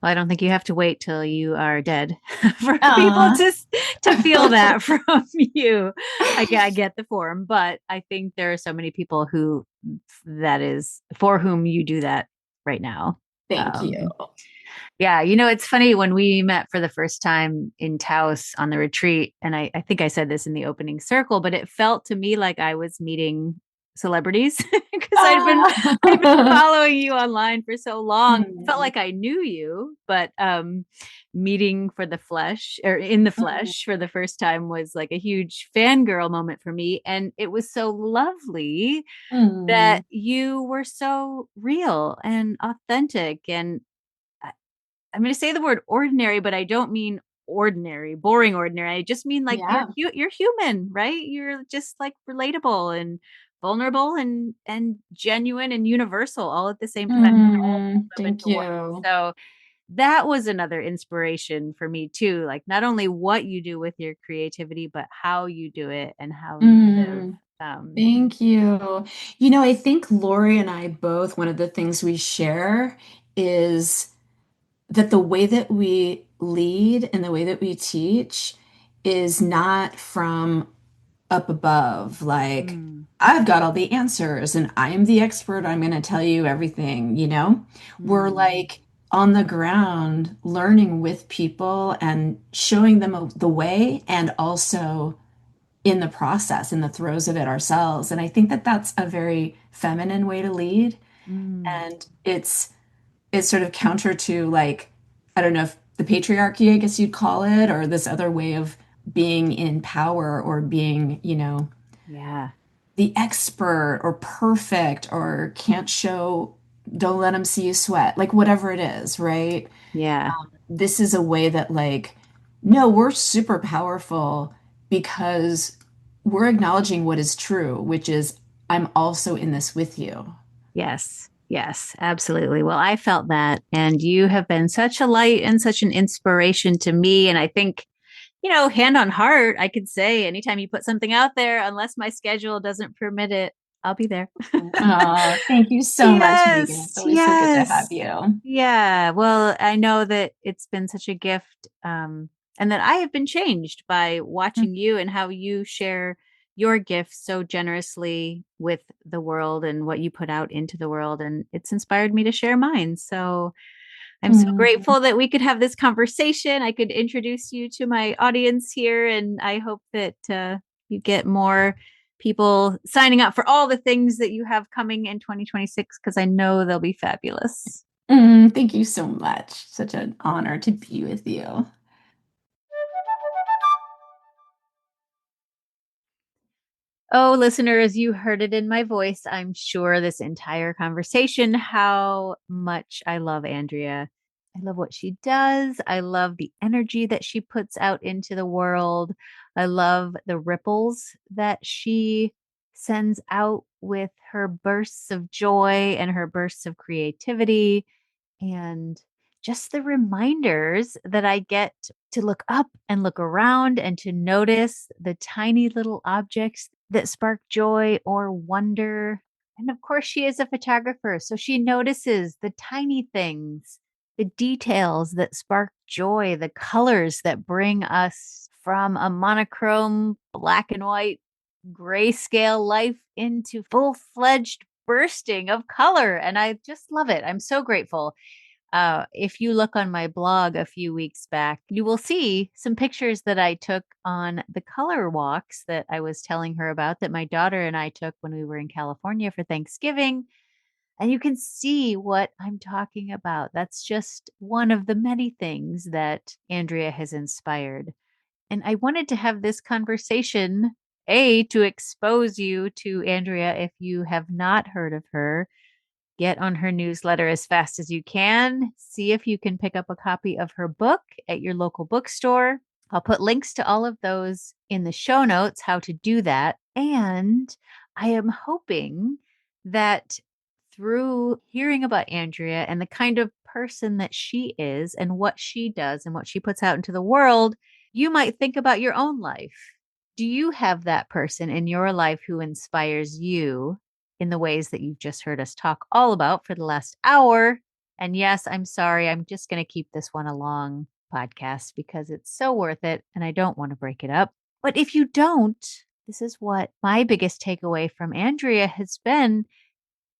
Well, I don't think you have to wait till you are dead for people Aw. to feel that from you. I get the form, but I think there are so many people who that is for whom you do that right now. Thank you. Um, Yeah, it's funny when we met for the first time in Taos on the retreat, and I think I said this in the opening circle, but it felt to me like I was meeting celebrities because I'd been Ah. following you online for so long. It felt Mm, like I knew you, but meeting for the flesh or in the mm, flesh for the first time was like a huge fangirl moment for me. And it was so lovely mm. that you were so real and authentic and I'm going to say the word ordinary, but I don't mean ordinary, boring ordinary. I just mean like Yeah. you're human, right? You're just like relatable and vulnerable and genuine and universal all at the same time. All rolled up Thank into one. you. So that was another inspiration for me too. Like not only what you do with your creativity, but how you do it and how you live. Mm, Um, Thank you. I think Lori and I both, one of the things we share is that the way that we lead and the way that we teach is not from up above, like, mm, I've got all the answers and I am the expert. I'm going to tell you everything, We're mm, like on the ground learning with people and showing them the way and also in the process, in the throes of it ourselves. And I think that that's a very feminine way to lead. mm. And it's sort of counter to like, I don't know if the patriarchy, I guess you'd call it, or this other way of being in power or being, Yeah. the expert or perfect or can't show, don't let them see you sweat, like whatever it is, right? Yeah. This is a way that, like, no, we're super powerful because we're acknowledging what is true, which is, I'm also in this with you. Yes, yes, absolutely. Well, I felt that. And you have been such a light and such an inspiration to me. And I think, hand on heart, I could say anytime you put something out there, unless my schedule doesn't permit it, I'll be there. Thank you so much, Megan. Yes, It's always so good to have yes. you. Yeah. Well, I know that it's been such a gift. And that I have been changed by watching you and how you share your gifts so generously with the world and what you put out into the world. And it's inspired me to share mine. So I'm so grateful that we could have this conversation. I could introduce you to my audience here, and I hope that you get more people signing up for all the things that you have coming in 2026, because I know they'll be fabulous. Thank you so much. Such an honor to be with you. Oh, listeners, you heard it in my voice, I'm sure, this entire conversation, how much I love Andrea. I love what she does. I love the energy that she puts out into the world. I love the ripples that she sends out with her bursts of joy and her bursts of creativity. And just the reminders that I get to look up and look around and to notice the tiny little objects that spark joy or wonder. And of course, she is a photographer, so she notices the tiny things, the details that spark joy, the colors that bring us from a monochrome black and white grayscale life into full-fledged bursting of color. And I just love it. I'm so grateful. If you look on my blog a few weeks back, you will see some pictures that I took on the color walks that I was telling her about, that my daughter and I took when we were in California for Thanksgiving. And you can see what I'm talking about. That's just one of the many things that Andrea has inspired. And I wanted to have this conversation, to expose you to Andrea if you have not heard of her. Get on her newsletter as fast as you can. See if you can pick up a copy of her book at your local bookstore. I'll put links to all of those in the show notes, how to do that. And I am hoping that through hearing about Andrea and the kind of person that she is and what she does and what she puts out into the world, you might think about your own life. Do you have that person in your life who inspires you in the ways that you've just heard us talk all about for the last hour? And yes, I'm sorry, I'm just going to keep this one a long podcast because it's so worth it and I don't want to break it up. But if you don't, this is what my biggest takeaway from Andrea has been.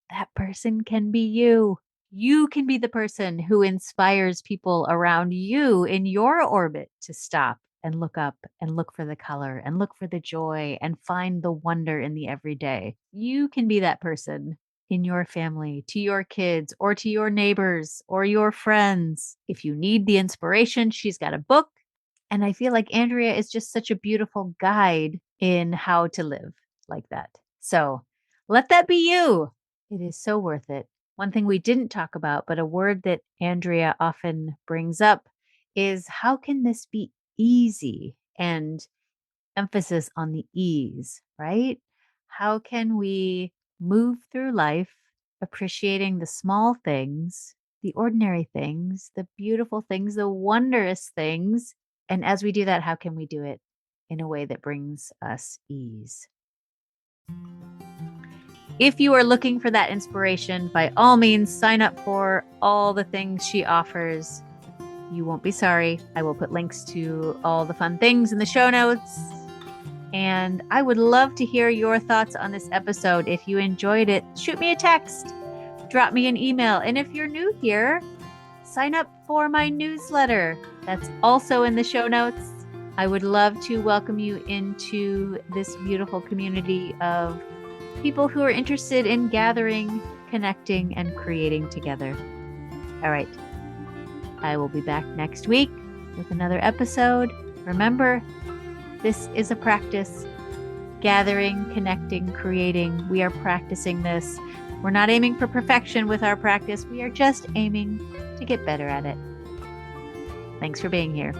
That person can be you. You can be the person who inspires people around you in your orbit to stop and look up and look for the color and look for the joy and find the wonder in the everyday. You can be that person in your family, to your kids, or to your neighbors or your friends. If you need the inspiration, she's got a book. And I feel like Andrea is just such a beautiful guide in how to live like that. So let that be you. It is so worth it. One thing we didn't talk about, but a word that Andrea often brings up, is how can this be easy? And emphasis on the ease, right? How can we move through life appreciating the small things, the ordinary things, the beautiful things, the wondrous things? And as we do that, how can we do it in a way that brings us ease? If you are looking for that inspiration, by all means, sign up for all the things she offers. You won't be sorry. I will put links to all the fun things in the show notes. And I would love to hear your thoughts on this episode. If you enjoyed it, shoot me a text, drop me an email. And if you're new here, sign up for my newsletter. That's also in the show notes. I would love to welcome you into this beautiful community of people who are interested in gathering, connecting, and creating together. All right. I will be back next week with another episode. Remember, this is a practice. Gathering, connecting, creating. We are practicing this. We're not aiming for perfection with our practice. We are just aiming to get better at it. Thanks for being here.